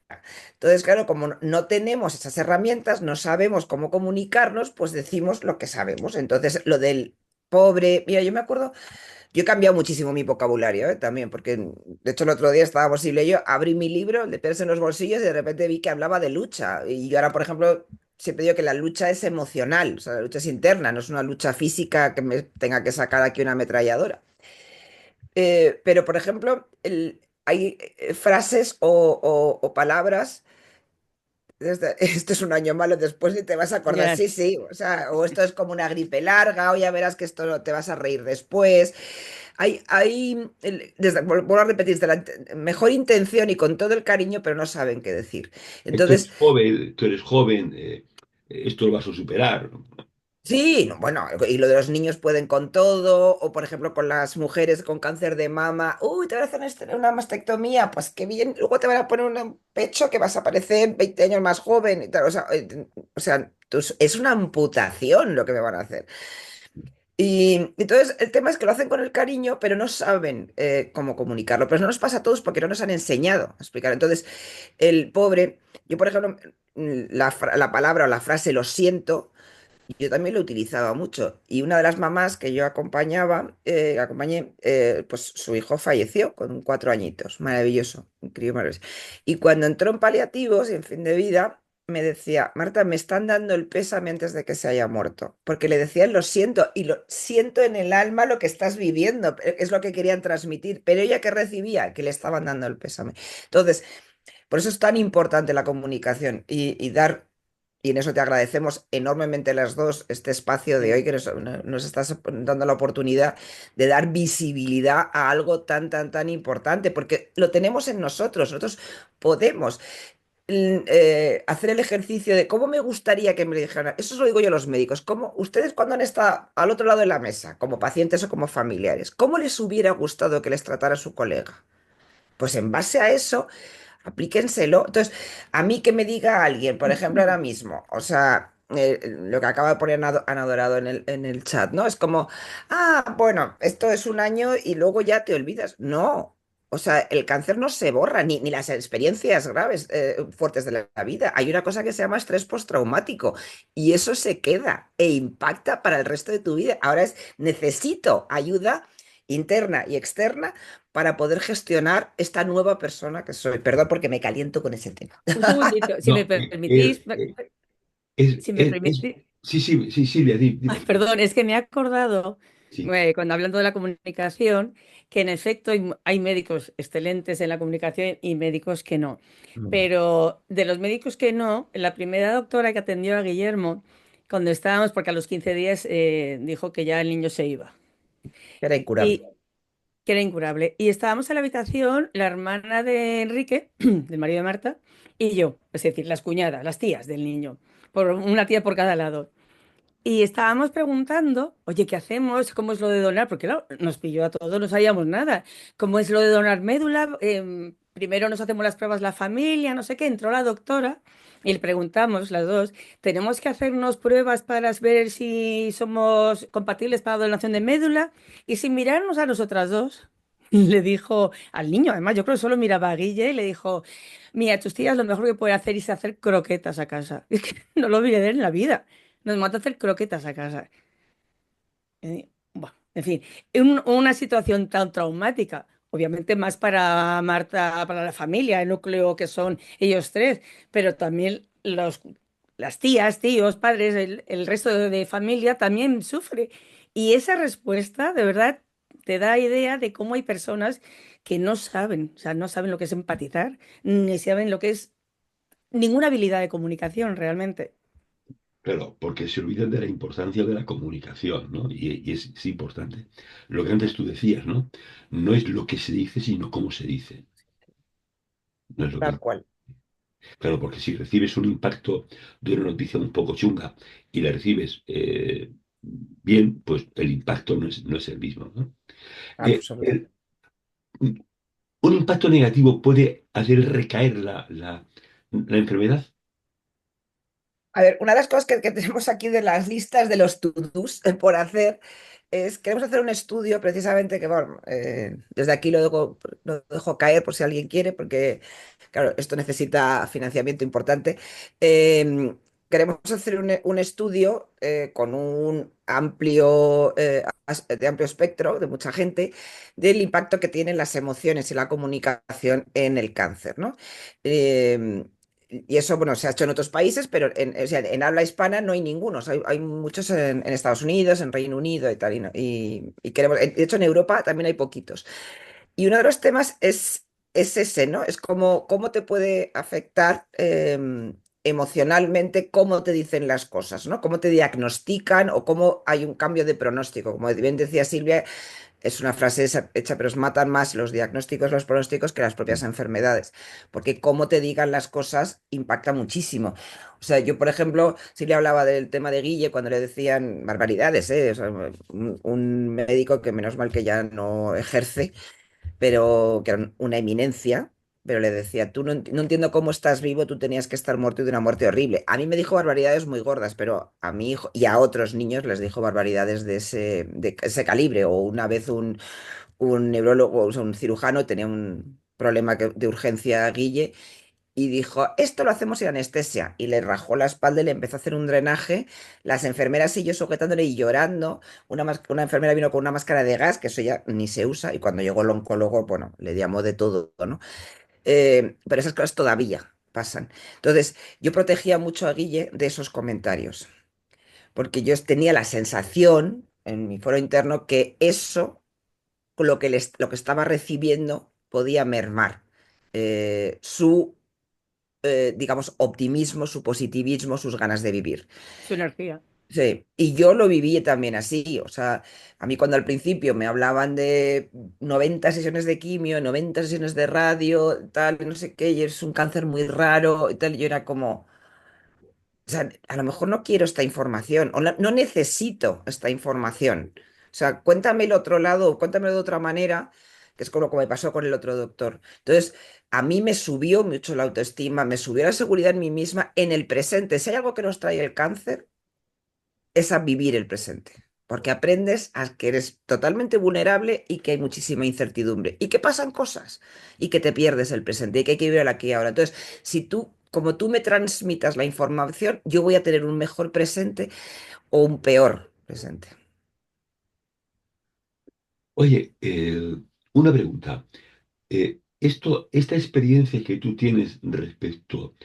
Entonces, claro, como no tenemos esas herramientas, no sabemos cómo comunicarnos, pues decimos lo que sabemos. Entonces, lo del pobre, mira, yo me acuerdo yo he cambiado muchísimo mi vocabulario, también, porque de hecho el otro día estaba posible yo, abrí mi libro, le pegas en los bolsillos y de repente vi que hablaba de lucha. Y yo ahora, por ejemplo, siempre digo que la lucha es emocional, o sea, la lucha es interna, no es una lucha física que me tenga que sacar aquí una ametralladora. Pero, por ejemplo, hay frases o palabras este es un año malo, después ni te vas a acordar. Ya, Sí, sí, o sea, o esto es como una gripe larga, o ya verás que esto te vas a reír después. Vuelvo a repetir, desde la mejor intención y con todo el cariño, pero no saben qué decir. Entonces, Tú eres joven, esto lo vas a superar. sí, no, bueno, y lo de los niños pueden con todo, o por ejemplo con las mujeres con cáncer de mama, uy, te van a hacer una mastectomía, pues qué bien, luego te van a poner un pecho que vas a parecer 20 años más joven y tal, o sea, es una amputación lo que me van a hacer. Y entonces el tema es que lo hacen con el cariño, pero no saben cómo comunicarlo, pero eso nos pasa a todos porque no nos han enseñado a explicar. Entonces, el pobre, yo por ejemplo, la palabra o la frase lo siento. Yo también lo utilizaba mucho. Y una de las mamás que yo acompañé, pues su hijo falleció con 4 añitos. Maravilloso, increíble, maravilloso. Y cuando entró en paliativos y en fin de vida, me decía, Marta, me están dando el pésame antes de que se haya muerto. Porque le decían, lo siento, y lo siento en el alma lo que estás viviendo. Es lo que querían transmitir. Pero ella que recibía, que le estaban dando el pésame. Entonces, por eso es tan importante la comunicación y dar, y en eso te agradecemos enormemente las dos este espacio de sí. hoy que nos estás dando la oportunidad de dar visibilidad a algo tan, tan, tan importante, porque lo tenemos en nosotros podemos hacer el ejercicio de cómo me gustaría que me lo dijeran. Eso se lo digo yo a los médicos. ¿Cómo, ustedes cuando han estado al otro lado de la mesa, como pacientes o como familiares, cómo les hubiera gustado que les tratara su colega? Pues en base a eso, aplíquenselo. Entonces, a mí que me diga alguien, por ejemplo, ahora mismo, o sea, lo que acaba de poner Ana Dorado en el chat, ¿no? Es como, bueno, esto es un año y luego ya te olvidas. No. O sea, el cáncer no se borra, ni las experiencias graves, fuertes de la vida. Hay una cosa que se llama estrés postraumático y eso se queda e impacta para el resto de tu vida. Ahora necesito ayuda interna y externa para poder gestionar esta nueva persona que soy. Perdón porque me caliento con ese tema. Un segundito, si me No, permitís, si me permitís. sí, sí, sí, Silvia, Ay, dime. perdón, es que me he acordado, Sí. cuando hablando de la comunicación, que en efecto hay médicos excelentes en la comunicación y médicos que no. Mm. Pero de los médicos que no, la primera doctora que atendió a Guillermo, cuando estábamos, porque a los 15 días dijo que ya el niño se iba Era incurable. y que era incurable. Y estábamos en la habitación, la hermana de Enrique, del marido de Marta, y yo, es decir, las cuñadas, las tías del niño, por una tía por cada lado. Y estábamos preguntando, oye, ¿qué hacemos? ¿Cómo es lo de donar? Porque claro, nos pilló a todos, no sabíamos nada. ¿Cómo es lo de donar médula? Primero nos hacemos las pruebas la familia, no sé qué. Entró la doctora y le preguntamos, las dos, ¿tenemos que hacernos pruebas para ver si somos compatibles para donación de médula? Y sin mirarnos a nosotras dos. le dijo al niño, además yo creo que solo miraba a Guille y le dijo, mira, tus tías lo mejor que pueden hacer es hacer croquetas a casa. Es que no lo olvidé en la vida. Nos mata hacer croquetas a casa. Bueno, en fin, una situación tan traumática, obviamente más para Marta, para la familia, el núcleo que son ellos tres, pero también las tías, tíos, padres, el resto de familia también sufre. Y esa respuesta, de verdad, te da idea de cómo hay personas que no saben, o sea, no saben lo que es empatizar, ni saben lo que es ninguna habilidad de comunicación realmente. Claro, porque se olvidan de la importancia de la comunicación, ¿no? Y es importante. Lo que antes tú decías, ¿no? No es lo que se dice, sino cómo se dice. No es lo Tal que... cual. Claro, porque si recibes un impacto de una noticia un poco chunga y la recibes bien, pues el impacto no es el mismo, ¿no? Eh, Absolutamente. el- un impacto negativo puede hacer recaer la enfermedad. A ver, una de las cosas que tenemos aquí de las listas de los to-dos por hacer es, queremos hacer un estudio precisamente que, bueno, desde aquí lo dejo caer por si alguien quiere, porque, claro, esto necesita financiamiento importante. Eh, Queremos hacer un estudio con un amplio, de amplio espectro, de mucha gente, del impacto que tienen las emociones y la comunicación en el cáncer, ¿no? Eh, y eso, bueno, se ha hecho en otros países, pero o sea, en habla hispana no hay ninguno. O sea, hay muchos en Estados Unidos, en Reino Unido y tal. Y queremos, de hecho, en Europa también hay poquitos. Y uno de los temas es ese, ¿no? Es cómo te puede afectar emocionalmente, cómo te dicen las cosas, ¿no? Cómo te diagnostican o cómo hay un cambio de pronóstico. Como bien decía Silvia, es una frase hecha, pero os matan más los diagnósticos, los pronósticos que las propias enfermedades, porque cómo te digan las cosas impacta muchísimo. O sea, yo, por ejemplo, si le hablaba del tema de Guille cuando le decían barbaridades, ¿eh? O sea, un médico que menos mal que ya no ejerce, pero que era una eminencia, pero le decía, tú no entiendo cómo estás vivo, tú tenías que estar muerto y de una muerte horrible. A mí me dijo barbaridades muy gordas, pero a mi hijo y a otros niños les dijo barbaridades de ese calibre. O una vez un neurólogo, o sea, un cirujano, tenía un problema de urgencia a Guille y dijo, esto lo hacemos sin anestesia. Y le rajó la espalda y le empezó a hacer un drenaje. Las enfermeras y yo sujetándole y llorando. Una enfermera vino con una máscara de gas, que eso ya ni se usa. Y cuando llegó el oncólogo, bueno, le llamó de todo, ¿no? Pero esas cosas todavía pasan. Entonces, yo protegía mucho a Guille de esos comentarios, porque yo tenía la sensación en mi foro interno que eso, lo que estaba recibiendo, podía mermar su digamos, optimismo, su positivismo, sus ganas de vivir. Su energía. Sí, y yo lo viví también así, o sea, a mí cuando al principio me hablaban de 90 sesiones de quimio, 90 sesiones de radio, tal, no sé qué, y es un cáncer muy raro y tal, yo era como, o sea, a lo mejor no quiero esta información o no necesito esta información. O sea, cuéntame el otro lado, cuéntame de otra manera, que es como me pasó con el otro doctor. Entonces, a mí me subió mucho la autoestima, me subió la seguridad en mí misma en el presente. Si hay algo que nos trae el cáncer, es a vivir el presente. Porque aprendes a que eres totalmente vulnerable y que hay muchísima incertidumbre y que pasan cosas y que te pierdes el presente y que hay que vivir el aquí y ahora. Entonces, si tú, como tú me transmitas la información, yo voy a tener un mejor presente o un peor presente. Oye, una pregunta. Esta experiencia que tú tienes respecto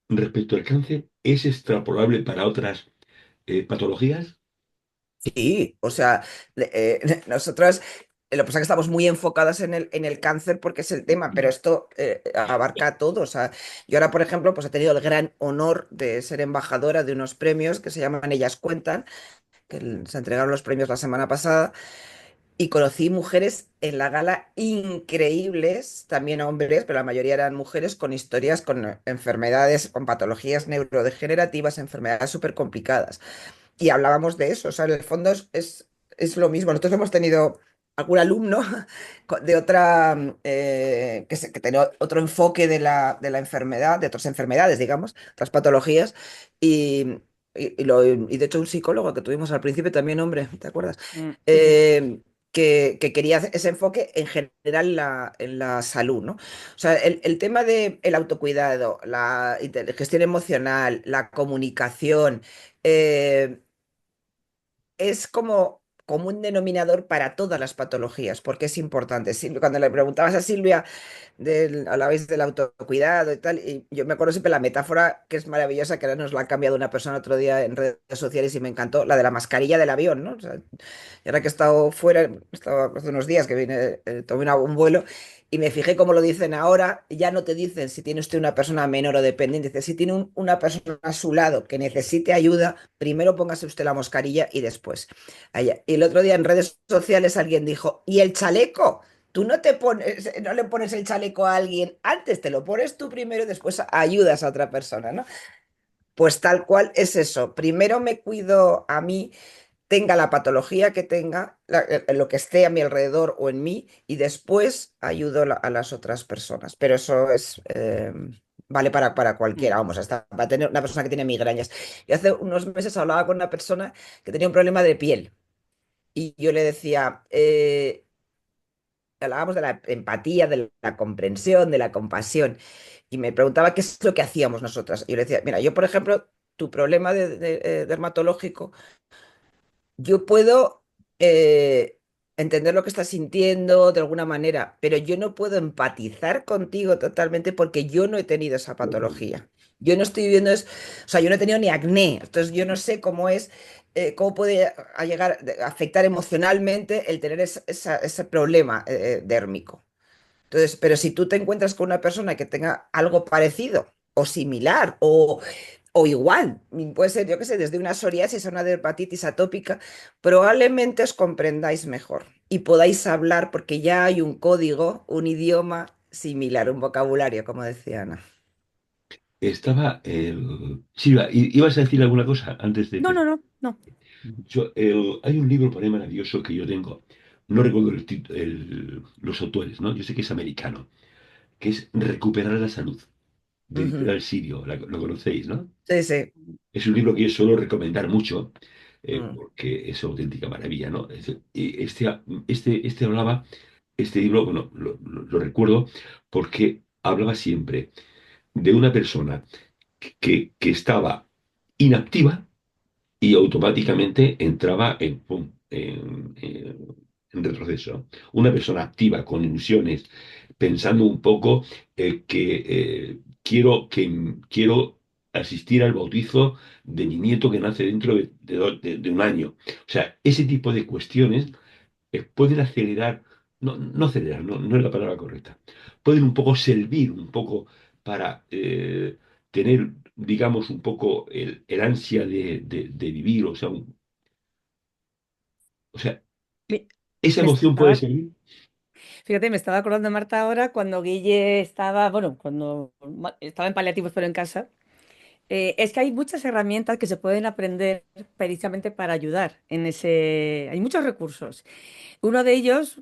al cáncer, ¿es extrapolable para otras patologías? Sí, o sea, nosotros, lo que pasa es que estamos muy enfocadas en el cáncer porque es el tema, pero esto abarca a todo. O sea, yo ahora, por ejemplo, pues he tenido el gran honor de ser embajadora de unos premios que se llaman Ellas Cuentan, que se entregaron los premios la semana pasada, y conocí mujeres en la gala increíbles, también hombres, pero la mayoría eran mujeres con historias, con enfermedades, con patologías neurodegenerativas, enfermedades súper complicadas. Y hablábamos de eso, o sea, en el fondo es lo mismo. Nosotros hemos tenido algún alumno de otra, que tenía otro enfoque de la enfermedad, de otras enfermedades, digamos, otras patologías, y, y de hecho un psicólogo que tuvimos al principio también, hombre, ¿te acuerdas? Mm. Eh, que quería ese enfoque en general en la salud, ¿no? O sea, el tema del autocuidado, la gestión emocional, la comunicación, eh, es como común denominador para todas las patologías, porque es importante. Cuando le preguntabas a Silvia a la vez del autocuidado y tal, y yo me acuerdo siempre la metáfora que es maravillosa, que ahora nos la ha cambiado una persona otro día en redes sociales y me encantó, la de la mascarilla del avión, ¿no? O sea, y ahora que he estado fuera, estaba hace unos días que vine, tomé un vuelo y me fijé cómo lo dicen ahora, ya no te dicen si tiene usted una persona menor o dependiente, dice, si tiene una persona a su lado que necesite ayuda, primero póngase usted la mascarilla y después. Allá. Y el otro día en redes sociales alguien dijo, ¿y el chaleco? Tú no te pones, no le pones el chaleco a alguien antes, te lo pones tú primero y después ayudas a otra persona, ¿no? Pues tal cual es eso. Primero me cuido a mí, tenga la patología que tenga, lo que esté a mi alrededor o en mí, y después ayudo a las otras personas. Pero eso es, vale para cualquiera, Mm. vamos, hasta para tener una persona que tiene migrañas. Y hace unos meses hablaba con una persona que tenía un problema de piel y yo le decía, hablábamos de la empatía, de la comprensión, de la compasión, y me preguntaba qué es lo que hacíamos nosotras. Y yo le decía, mira, yo por ejemplo, tu problema dermatológico, yo puedo entender lo que estás sintiendo de alguna manera, pero yo no puedo empatizar contigo totalmente porque yo no he tenido esa patología. Yo no estoy viviendo eso, o sea, yo no he tenido ni acné, entonces yo no sé cómo es, cómo puede llegar a afectar emocionalmente el tener ese problema dérmico. Entonces, pero si tú te encuentras con una persona que tenga algo parecido o similar o igual, puede ser, yo qué sé, desde una psoriasis a una dermatitis atópica, probablemente os comprendáis mejor y podáis hablar porque ya hay un código, un idioma similar, un vocabulario, como decía Ana. Estaba... Silvia, ¿ibas a decir alguna cosa antes de No, que... no, no, no. Hay un libro por ahí maravilloso que yo tengo, no recuerdo los autores, ¿no? Yo sé que es americano, que es Recuperar la Salud, de Ujú. Editorial Sirio, lo conocéis, ¿no? Sí, sí. Es un libro que yo suelo recomendar mucho, Mm. porque es auténtica maravilla, ¿no? Y este hablaba, este libro, bueno, lo recuerdo porque hablaba siempre de una persona que estaba inactiva y automáticamente entraba en retroceso. Una persona activa, con ilusiones, pensando un poco quiero asistir al bautizo de mi nieto que nace dentro de un año. O sea, ese tipo de cuestiones pueden acelerar, no acelerar, no es la palabra correcta, pueden un poco servir un poco para tener, digamos, un poco el ansia de vivir, o sea, Me, esa me emoción puede estaba, servir. fíjate, me estaba acordando, Marta, ahora cuando Guille estaba, bueno, cuando estaba en paliativos pero en casa. Es que hay muchas herramientas que se pueden aprender precisamente para ayudar en ese... Hay muchos recursos. Uno de ellos,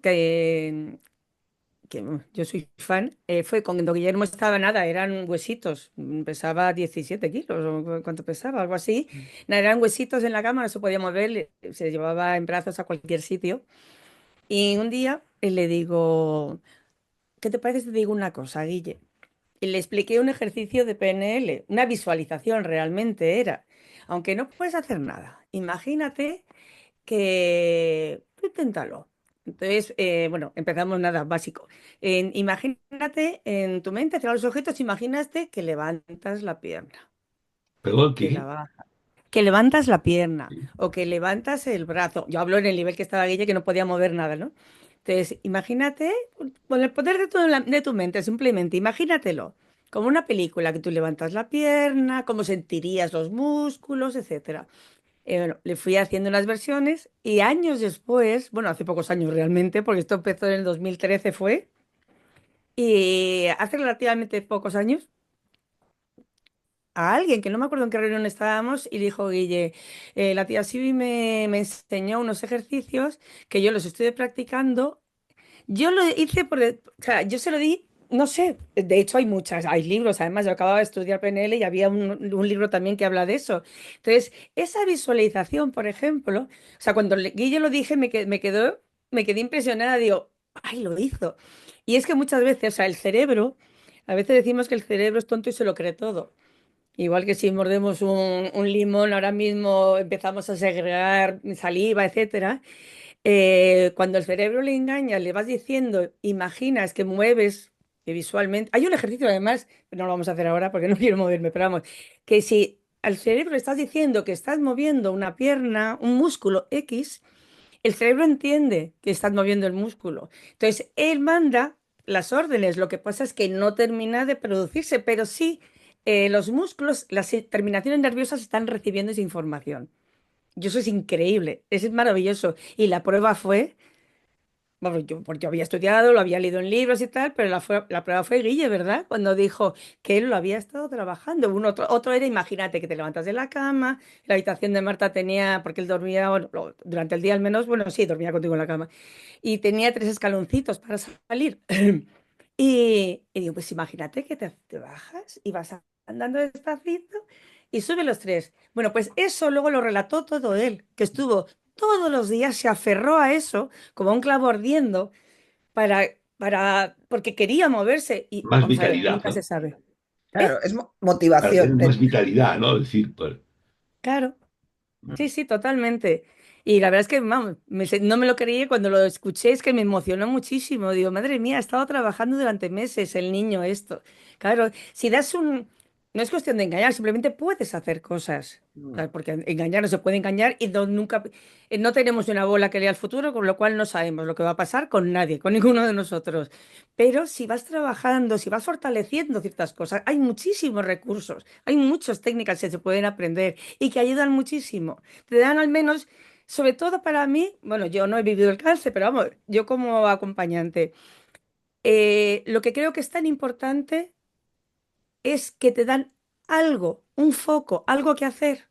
yo soy fan, fue cuando Guillermo estaba nada, eran huesitos, pesaba 17 kilos, o cuánto pesaba, algo así. Nada, eran huesitos en la cama, no se podía mover, se llevaba en brazos a cualquier sitio. Y un día le digo, ¿qué te parece si te digo una cosa, Guille? Y le expliqué un ejercicio de PNL, una visualización realmente era, aunque no puedes hacer nada. Imagínate que tú inténtalo. Entonces, bueno, empezamos nada básico. Imagínate en tu mente, cierra los ojitos, imagínate que levantas la pierna, Perdón, que la ¿qué? bajas, que levantas la pierna o que levantas el brazo. Yo hablo en el nivel que estaba Guille, que no podía mover nada, ¿no? Entonces, imagínate, con el poder de tu mente, simplemente imagínatelo, como una película, que tú levantas la pierna, cómo sentirías los músculos, etcétera. Bueno, le fui haciendo unas versiones y años después, bueno, hace pocos años realmente, porque esto empezó en el 2013 fue, y hace relativamente pocos años, a alguien que no me acuerdo en qué reunión estábamos y dijo Guille, la tía Sibi me enseñó unos ejercicios que yo los estoy practicando. Yo lo hice o sea, yo se lo di, no sé, de hecho hay muchas, hay libros, además yo acababa de estudiar PNL y había un libro también que habla de eso. Entonces, esa visualización, por ejemplo, o sea, cuando Guille lo dije me quedó, me quedé impresionada, digo, ¡ay, lo hizo! Y es que muchas veces, o sea, el cerebro, a veces decimos que el cerebro es tonto y se lo cree todo. Igual que si mordemos un limón, ahora mismo empezamos a segregar saliva, etcétera. Cuando el cerebro le engaña, le vas diciendo, imaginas que mueves que visualmente. Hay un ejercicio además, no lo vamos a hacer ahora porque no quiero moverme, pero vamos, que si al cerebro le estás diciendo que estás moviendo una pierna, un músculo X, el cerebro entiende que estás moviendo el músculo. Entonces, él manda las órdenes. Lo que pasa es que no termina de producirse, pero sí los músculos, las terminaciones nerviosas están recibiendo esa información. Y eso es increíble, es maravilloso. Y la prueba fue, bueno, yo, porque yo había estudiado, lo había leído en libros y tal, pero la prueba fue Guille, ¿verdad? Cuando dijo que él lo había estado trabajando. Otro era, imagínate que te levantas de la cama, la habitación de Marta tenía, porque él dormía, bueno, durante el día al menos, bueno, sí, dormía contigo en la cama, y tenía 3 escaloncitos para salir. Y digo, pues imagínate que te bajas y vas andando despacito y sube los 3. Bueno, pues eso luego lo relató todo él, que estuvo todos los días, se aferró a eso como a un clavo ardiendo porque quería moverse. Y Más vamos a ver, vitalidad, nunca se ¿no? sabe. Claro, ¿Eh? es Para tener motivación. más vitalidad, ¿no? Es decir, pues, Claro. Sí, sí, totalmente. Y la verdad es que, vamos, no me lo creí cuando lo escuché, es que me emocionó muchísimo. Digo, madre mía, ha estado trabajando durante meses el niño esto. Claro, si das un... No es cuestión de engañar, simplemente puedes hacer cosas. Mm. Claro, porque engañar no se puede engañar y nunca... No tenemos una bola que lea el futuro, con lo cual no sabemos lo que va a pasar con nadie, con ninguno de nosotros. Pero si vas trabajando, si vas fortaleciendo ciertas cosas, hay muchísimos recursos, hay muchas técnicas que se pueden aprender y que ayudan muchísimo. Te dan al menos, sobre todo para mí, bueno, yo no he vivido el cáncer, pero vamos, yo como acompañante, lo que creo que es tan importante es que te dan algo, un foco, algo que hacer,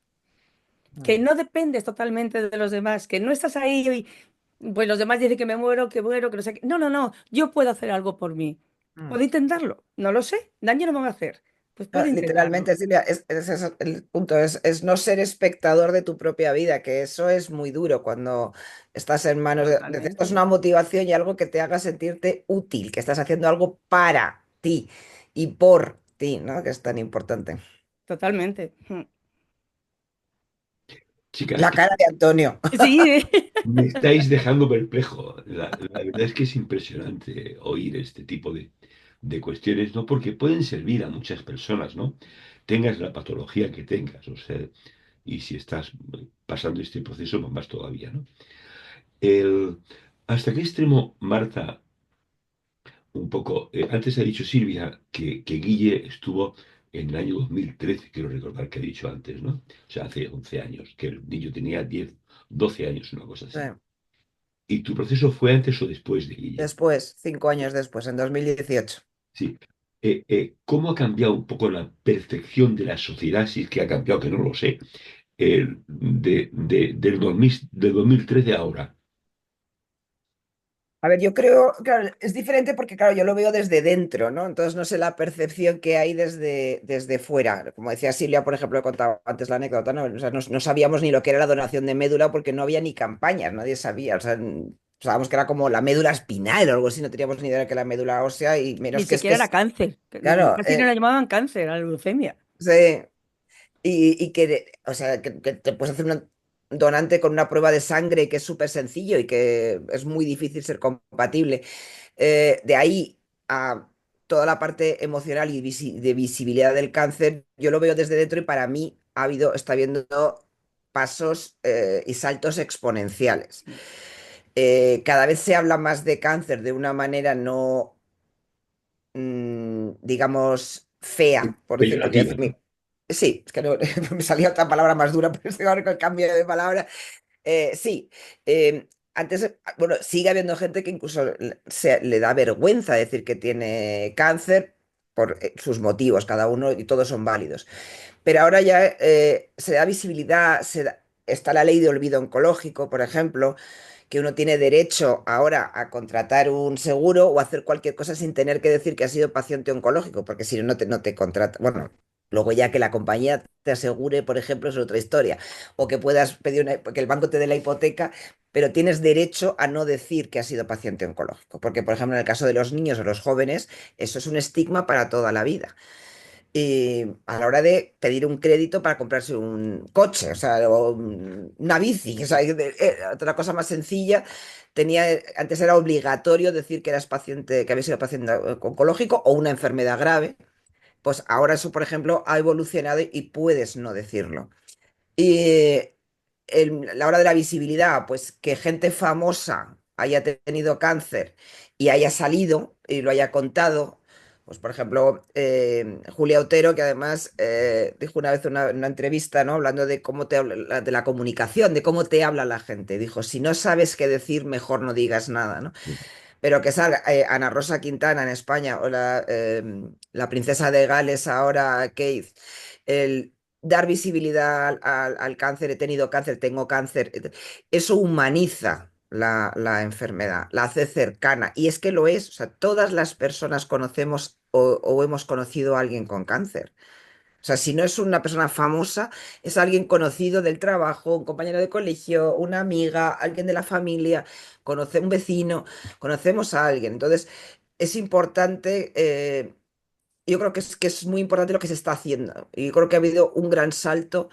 que Mm. no dependes totalmente de los demás, que no estás ahí y pues los demás dicen que me muero, que muero, que no sé qué. No, no, no, yo puedo hacer algo por mí. Mm. Puedo intentarlo, no lo sé, daño no me va a hacer, pues puedo intentarlo. Literalmente, Silvia, es eso el punto, es no ser espectador de tu propia vida, que eso es muy duro cuando estás en manos necesitas Totalmente, una motivación y algo que te haga sentirte útil, que estás haciendo algo para ti y por ti, ¿no? Que es tan importante. totalmente. chicas, La cara de Antonio. Sí, me estáis dejando perplejo. La verdad es que es impresionante oír este tipo de cuestiones, ¿no? Porque pueden servir a muchas personas, ¿no? Tengas la patología que tengas, o sea, y si estás pasando este proceso, pues más todavía, ¿no? El, ¿Hasta qué extremo, Marta, un poco, antes ha dicho Silvia que Guille estuvo en el año 2013, quiero recordar que ha dicho antes, ¿no? O sea, hace 11 años, que el niño tenía 10 12 años, una cosa así. ¿Y tu proceso fue antes o después de Guille? Después, 5 años después, en 2018. Sí. ¿Cómo ha cambiado un poco la percepción de la sociedad, si es que ha cambiado, que no lo sé, del 2013 a ahora? A ver, yo creo, claro, es diferente porque, claro, yo lo veo desde dentro, ¿no? Entonces no sé la percepción que hay desde fuera. Como decía Silvia, por ejemplo, he contado antes la anécdota, ¿no? O sea, no sabíamos ni lo que era la donación de médula porque no había ni campañas, nadie sabía. O sea, sabíamos que era como la médula espinal o algo así, no teníamos ni idea de que la médula ósea y ni menos que es que siquiera era es, cáncer. claro, Casi no la llamaban cáncer, era leucemia. sí. Y que, o sea, que te puedes hacer un donante con una prueba de sangre que es súper sencillo y que es muy difícil ser compatible. De ahí a toda la parte emocional y de visibilidad del cáncer, yo lo veo desde dentro y para mí está habiendo pasos y saltos exponenciales. Cada vez se habla más de cáncer de una manera no, digamos, fea, por decir, porque Peyorativa, ¿no? sí, es que no, me salía otra palabra más dura, pero estoy ahora con el cambio de palabra. Sí, antes, bueno, sigue habiendo gente que incluso le da vergüenza decir que tiene cáncer por sus motivos, cada uno y todos son válidos. Pero ahora ya se da visibilidad, está la ley de olvido oncológico, por ejemplo, que uno tiene derecho ahora a contratar un seguro o hacer cualquier cosa sin tener que decir que ha sido paciente oncológico, porque si no, no te contrata. Bueno, Luego ya que la compañía te asegure, por ejemplo, es otra historia. O que puedas pedir que el banco te dé la hipoteca, pero tienes derecho a no decir que has sido paciente oncológico. Porque, por ejemplo, en el caso de los niños o los jóvenes, eso es un estigma para toda la vida. Y a la hora de pedir un crédito para comprarse un coche, o sea, o una bici, o sea, otra cosa más sencilla, antes era obligatorio decir que eras paciente, que habías sido paciente oncológico o una enfermedad grave. Pues ahora eso, por ejemplo, ha evolucionado y puedes no decirlo. Y la hora de la visibilidad, pues que gente famosa haya tenido cáncer y haya salido y lo haya contado. Pues, por ejemplo, Julia Otero, que además dijo una vez en una entrevista, ¿no? Hablando de cómo te habla, de la comunicación, de cómo te habla la gente. Dijo, si no sabes qué decir, mejor no digas nada, ¿no? Pero que salga Ana Rosa Quintana en España o la princesa de Gales ahora, Keith, el dar visibilidad al cáncer, he tenido cáncer, tengo cáncer, eso humaniza la enfermedad, la hace cercana. Y es que lo es, o sea, todas las personas conocemos o hemos conocido a alguien con cáncer. O sea, si no es una persona famosa, es alguien conocido del trabajo, un compañero de colegio, una amiga, alguien de la familia, conoce un vecino, conocemos a alguien. Entonces, es importante, yo creo que es muy importante lo que se está haciendo. Y yo creo que ha habido un gran salto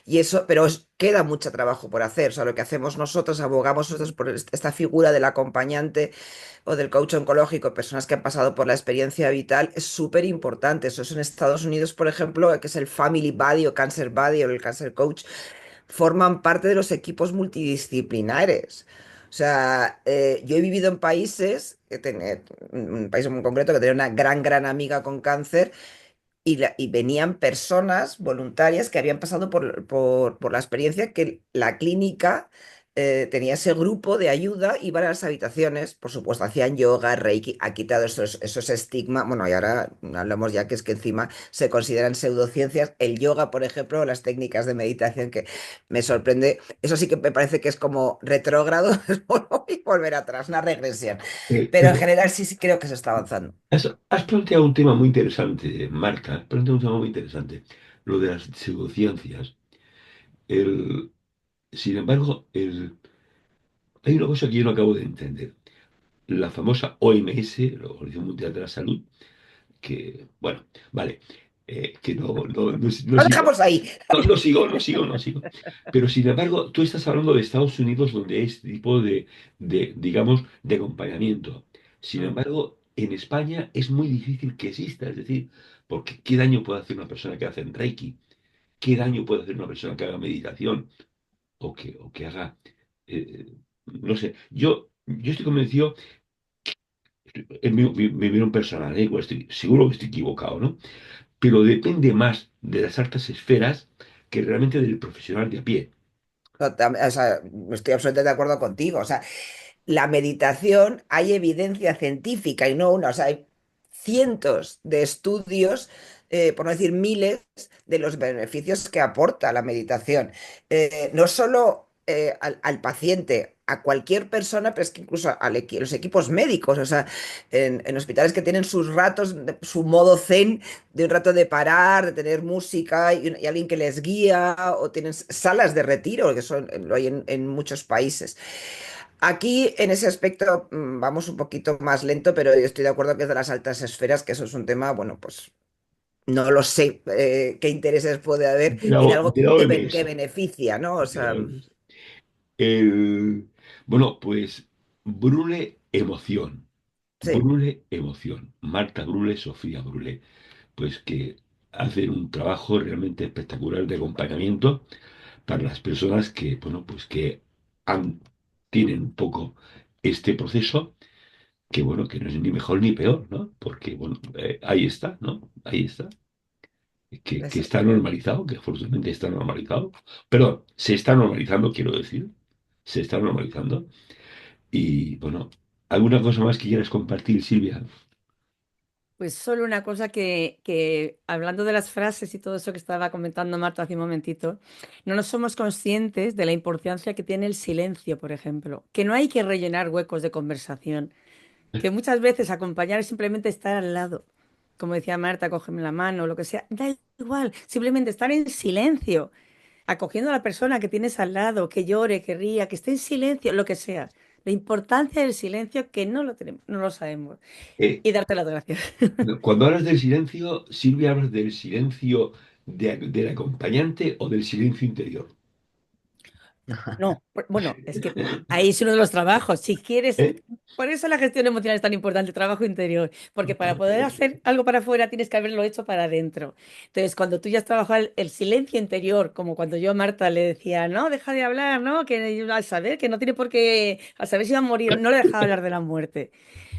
y eso, pero queda mucho trabajo por hacer. O sea, lo que hacemos nosotros, abogamos nosotros por esta figura del acompañante o del coach oncológico, personas que han pasado por la experiencia vital, es súper importante. Eso es en Estados Unidos, por ejemplo, que es el Family Buddy o Cancer Buddy o el Cancer Coach, forman parte de los equipos multidisciplinares. O sea, yo he vivido en países, un país muy concreto que tenía una gran amiga con cáncer y venían personas voluntarias que habían pasado por la experiencia que la clínica tenía ese grupo de ayuda, iban a las habitaciones, por supuesto, hacían yoga, reiki, ha quitado esos estigmas, bueno, y ahora hablamos ya que es que encima se consideran pseudociencias, el yoga, por ejemplo, las técnicas de meditación que me sorprende, eso sí que me parece que es como retrógrado y volver atrás, una regresión, pero en Pero general sí creo que se está avanzando. has planteado un tema muy interesante, Marta, has planteado un tema muy interesante, lo de las pseudociencias. El, sin embargo, hay una cosa que yo no acabo de entender. La famosa OMS, la Organización Mundial de la Salud, que, bueno, vale, que no Lo sigo, dejamos ahí. no sigo. Pero sin embargo, tú estás hablando de Estados Unidos, donde hay este tipo digamos, de acompañamiento. Sin Mm. embargo, en España es muy difícil que exista, es decir, porque ¿qué daño puede hacer una persona que hace Reiki? ¿Qué daño puede hacer una persona que haga meditación? O que haga, no sé, yo estoy convencido, en mi opinión personal, igual seguro que estoy equivocado, ¿no? Pero depende más de las altas esferas que realmente del profesional de a pie. O sea, estoy absolutamente de acuerdo contigo. O sea, la meditación hay evidencia científica y no una. O sea, hay cientos de estudios, por no decir miles, de los beneficios que aporta la meditación. No solo al paciente, a cualquier persona, pero es que incluso los equipos médicos, o sea, en hospitales que tienen sus ratos, su modo zen, de un rato de parar, de tener música y alguien que les guía, o tienen salas de retiro, que son, lo hay en muchos países. Aquí, en ese aspecto, vamos un poquito más lento, pero yo estoy de acuerdo que es de las altas esferas, que eso es un tema, bueno, pues no lo sé qué intereses puede haber en algo De la que OMS. beneficia, ¿no? O De la sea, OMS. El- bueno, pues Brule Emoción. sí, Brule Emoción. Marta Brule, Sofía Brule. Pues que hacen un trabajo realmente espectacular de acompañamiento para las personas que, bueno, pues que han- tienen un poco este proceso, que bueno, que no es ni mejor ni peor, ¿no? Porque, bueno, ahí está, ¿no? Ahí está. Que eso. está normalizado, que afortunadamente está normalizado. Perdón, se está normalizando, quiero decir. Se está normalizando. Y bueno, ¿alguna cosa más que quieras compartir, Silvia? Pues solo una cosa que, hablando de las frases y todo eso que estaba comentando Marta hace un momentito, no nos somos conscientes de la importancia que tiene el silencio, por ejemplo, que no hay que rellenar huecos de conversación, que muchas veces acompañar es simplemente estar al lado. como decía Marta, cógeme la mano, lo que sea, da igual, simplemente estar en silencio, acogiendo a la persona que tienes al lado, que llore, que ría, que esté en silencio, lo que sea. La importancia del silencio que no lo tenemos, no lo sabemos. Eh, Y darte las gracias. Cuando hablas del silencio, Silvia, ¿hablas del silencio del acompañante o del silencio interior? No, bueno, es que ahí es uno de los trabajos. Si quieres, ¿Eh? por eso la gestión emocional es tan importante, el trabajo interior, porque para poder hacer algo para afuera tienes que haberlo hecho para adentro. Entonces, cuando tú ya has trabajado el silencio interior, como cuando yo a Marta le decía, no, deja de hablar, ¿no? Que al saber que no tiene por qué, al saber si va a morir, no le dejaba hablar de la muerte.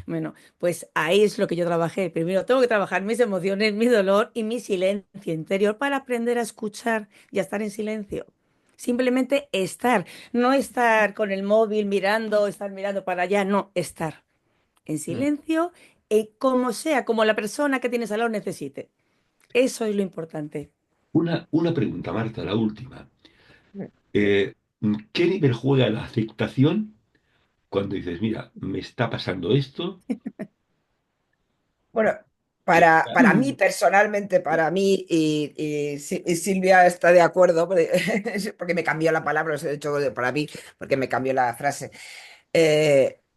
Bueno, pues ahí es lo que yo trabajé. Primero tengo que trabajar mis emociones, mi dolor y mi silencio interior para aprender a escuchar y a estar en silencio. Simplemente estar, no estar con el móvil mirando, estar mirando para allá, no, estar en Mm. silencio, como sea, como la persona que tienes al lado necesite. Eso es lo importante. Una pregunta, Marta, la última. Eh, ¿Qué nivel juega la aceptación cuando dices, mira, me está pasando esto? Bueno, eh, para mí, personalmente, para mí, y Silvia está de acuerdo, porque, porque me cambió la palabra, os he dicho para mí, porque me cambió la frase.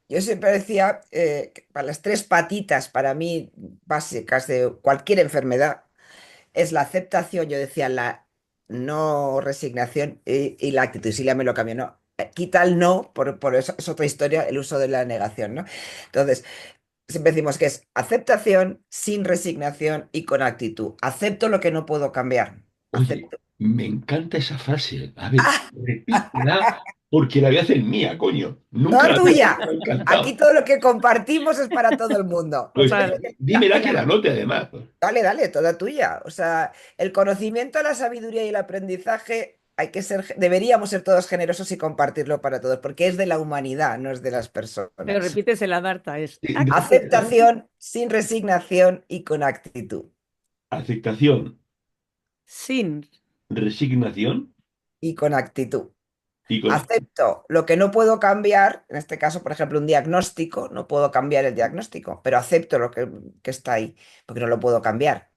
Yo siempre decía que para las tres patitas, para mí, básicas de cualquier enfermedad, es la aceptación, yo decía la no resignación y la actitud. Y Silvia me lo cambió, no. Quita el no, por eso es otra historia, el uso de la negación, ¿no? Entonces, siempre decimos que es aceptación sin resignación y con actitud. Acepto lo que no puedo cambiar. Oye, Acepto. me encanta esa frase. A ver, repítela porque la voy a hacer mía, coño. Nunca No la había dicho, tuya. me ha Aquí encantado. todo lo que compartimos es para todo el mundo. Pues Total. dímela que la note además. Dale, dale, toda tuya. O sea, el conocimiento, la sabiduría y el aprendizaje hay que ser, deberíamos ser todos generosos y compartirlo para todos, porque es de la humanidad, no es de las Pero personas. repítese la Marta, es Sí, actitud Aceptación sin resignación y con actitud. aceptación, sin. resignación Y con actitud. y con... Acepto lo que no puedo cambiar, en este caso, por ejemplo, un diagnóstico, no puedo cambiar el diagnóstico, pero acepto lo que está ahí, porque no lo puedo cambiar.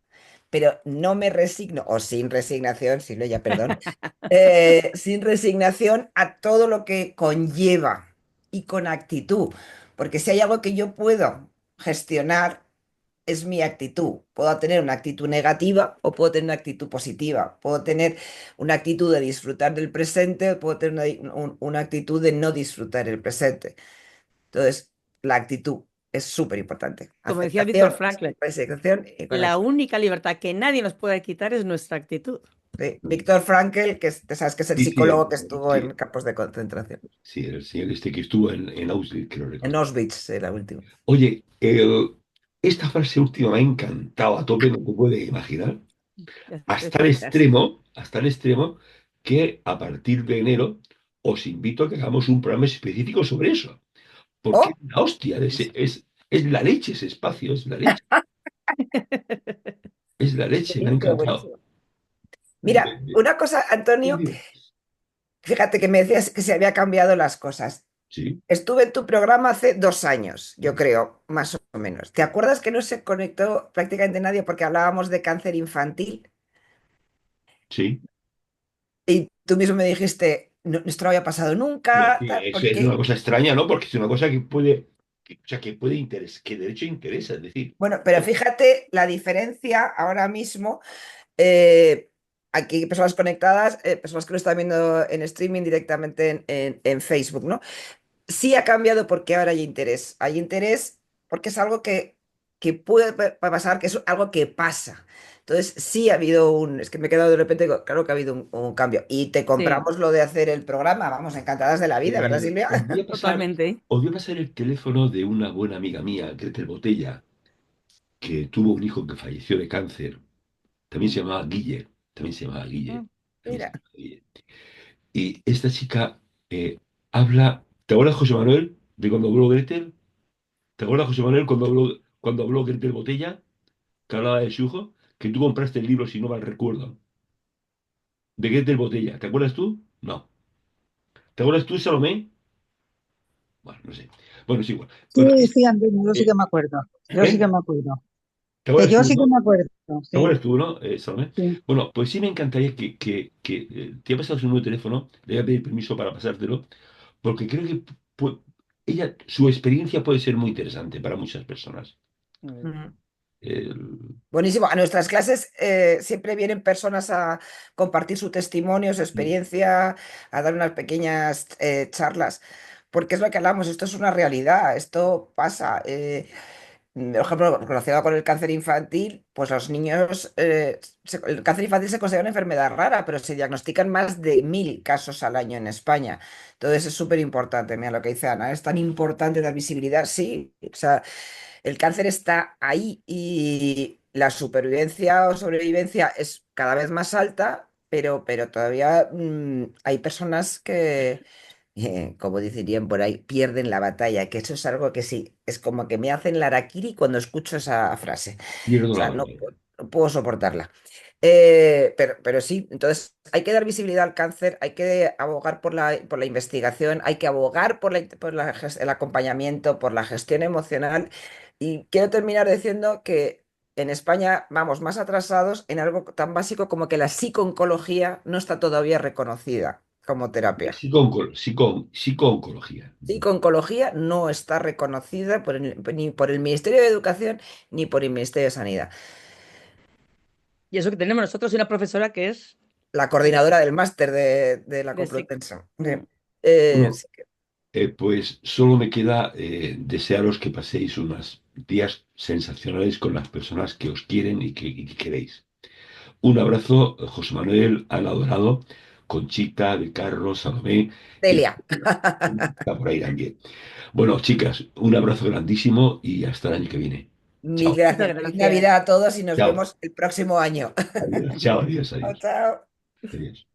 Pero no me resigno, o sin resignación, Silvia, ya perdón, sin resignación a todo lo que conlleva y con actitud, porque si hay algo que yo puedo gestionar, es mi actitud. Puedo tener una actitud negativa o puedo tener una actitud positiva. Puedo tener una actitud de disfrutar del presente o puedo tener una actitud de no disfrutar el presente. Entonces, la actitud es súper importante. Como decía Víctor Aceptación, Franklin, resignación y con la actitud. única libertad que nadie nos puede quitar es nuestra actitud. Sí. Víctor Frankl, que sabes que es el Sí, sí, psicólogo que estuvo sí, en campos de concentración. sí, el señor este que estuvo en Auschwitz, creo En recordar. Auschwitz, la última. Oye, esta frase última me ha encantado a tope, no te puedes imaginar. Gracias. Hasta el extremo que a partir de enero os invito a que hagamos un programa específico sobre eso. Porque ¡Oh! es la hostia, es la leche ese espacio, es la leche, es la leche, me ha Buenísimo, encantado. buenísimo. Mira, una cosa, Antonio, Sí, fíjate que me decías que se había cambiado las cosas. sí, Estuve en tu programa hace 2 años, yo creo, más o menos. ¿Te acuerdas que no se conectó prácticamente nadie porque hablábamos de cáncer infantil? sí. Y tú mismo me dijiste, "No, esto no había pasado No, nunca, sí, tal, es una porque, cosa extraña, ¿no? Porque es una cosa que puede, o sea, que puede interesar, que de hecho interesa, es decir, bueno, pero fíjate la diferencia ahora mismo. eh, Aquí hay personas conectadas, personas que lo están viendo en streaming directamente en Facebook, ¿no? Sí ha cambiado porque ahora hay interés. Hay interés porque es algo que puede pasar, que es algo que pasa. Entonces, sí ha habido un. Es que me he quedado de repente, claro que ha habido un cambio. Y te Sí, compramos lo de hacer el programa, vamos, encantadas de la vida, ¿verdad, eh, Silvia? os voy a pasar, totalmente. os voy a pasar el teléfono de una buena amiga mía, Gretel Botella, que tuvo un hijo que falleció de cáncer. También se llamaba Guille, también se llamaba Guille, Mm, también se Mira. llamaba Guille. Y esta chica habla, ¿te acuerdas, José Manuel, de cuando habló Gretel? ¿Te acuerdas, José Manuel, cuando habló Gretel Botella, que hablaba de su hijo? Que tú compraste el libro, si no mal recuerdo, de Gretel Botella. ¿Te acuerdas tú? No. ¿Te acuerdas tú, Salomé? Bueno, no sé. Bueno, es igual. Bueno, Sí, sí, Antonio, yo sí eh, que me acuerdo. Yo sí ¿eh? que me acuerdo. ¿Te Que acuerdas yo tú, sí que no? me acuerdo, ¿Te sí, acuerdas tú, no, Salomé? sí. Bueno, pues sí me encantaría que te ha pasado su número de teléfono, le voy a pedir permiso para pasártelo, porque creo que su experiencia puede ser muy interesante para muchas personas. Muy bien. Ujú. El- Buenísimo. A nuestras clases siempre vienen personas a compartir su testimonio, su experiencia, a dar unas pequeñas charlas, porque es lo que hablamos, esto es una realidad, esto pasa. Por ejemplo, relacionado con el cáncer infantil, pues los niños, el cáncer infantil se considera una enfermedad rara, pero se diagnostican más de 1.000 casos al año en España. Entonces es súper importante, mira lo que dice Ana, es tan importante dar visibilidad, sí, o sea, el cáncer está ahí y la supervivencia o sobrevivencia es cada vez más alta, pero todavía hay personas que como dirían por ahí, pierden la batalla, que eso es algo que sí, es como que me hacen la harakiri cuando escucho esa frase. O Pierdo la sea, batalla. no puedo soportarla. Pero sí, entonces hay que dar visibilidad al cáncer, hay que abogar por la investigación, hay que abogar el acompañamiento, por la gestión emocional. Y quiero terminar diciendo que en España vamos más atrasados en algo tan básico como que la psico-oncología no está todavía reconocida como terapia. Psico-oncología. Psico-oncología no está reconocida ni por el Ministerio de Educación ni por el Ministerio de Sanidad. Y eso que tenemos nosotros y una profesora que es La de, coordinadora del máster de la de psico. Complutense. Sí. Mm. Bueno, Sí pues solo me queda desearos que paséis unos días sensacionales con las personas que os quieren y que queréis. Un abrazo, José Manuel, Ana Dorado, Conchita, De Carlos, Salomé y Celia. está por ahí también. Bueno, chicas, un abrazo grandísimo y hasta el año que viene. Mil Chao, Muchas gracias. Feliz gracias. Navidad a todos y nos chao, vemos el próximo año. adiós, chao, adiós, Chao, adiós. chao. Adiós.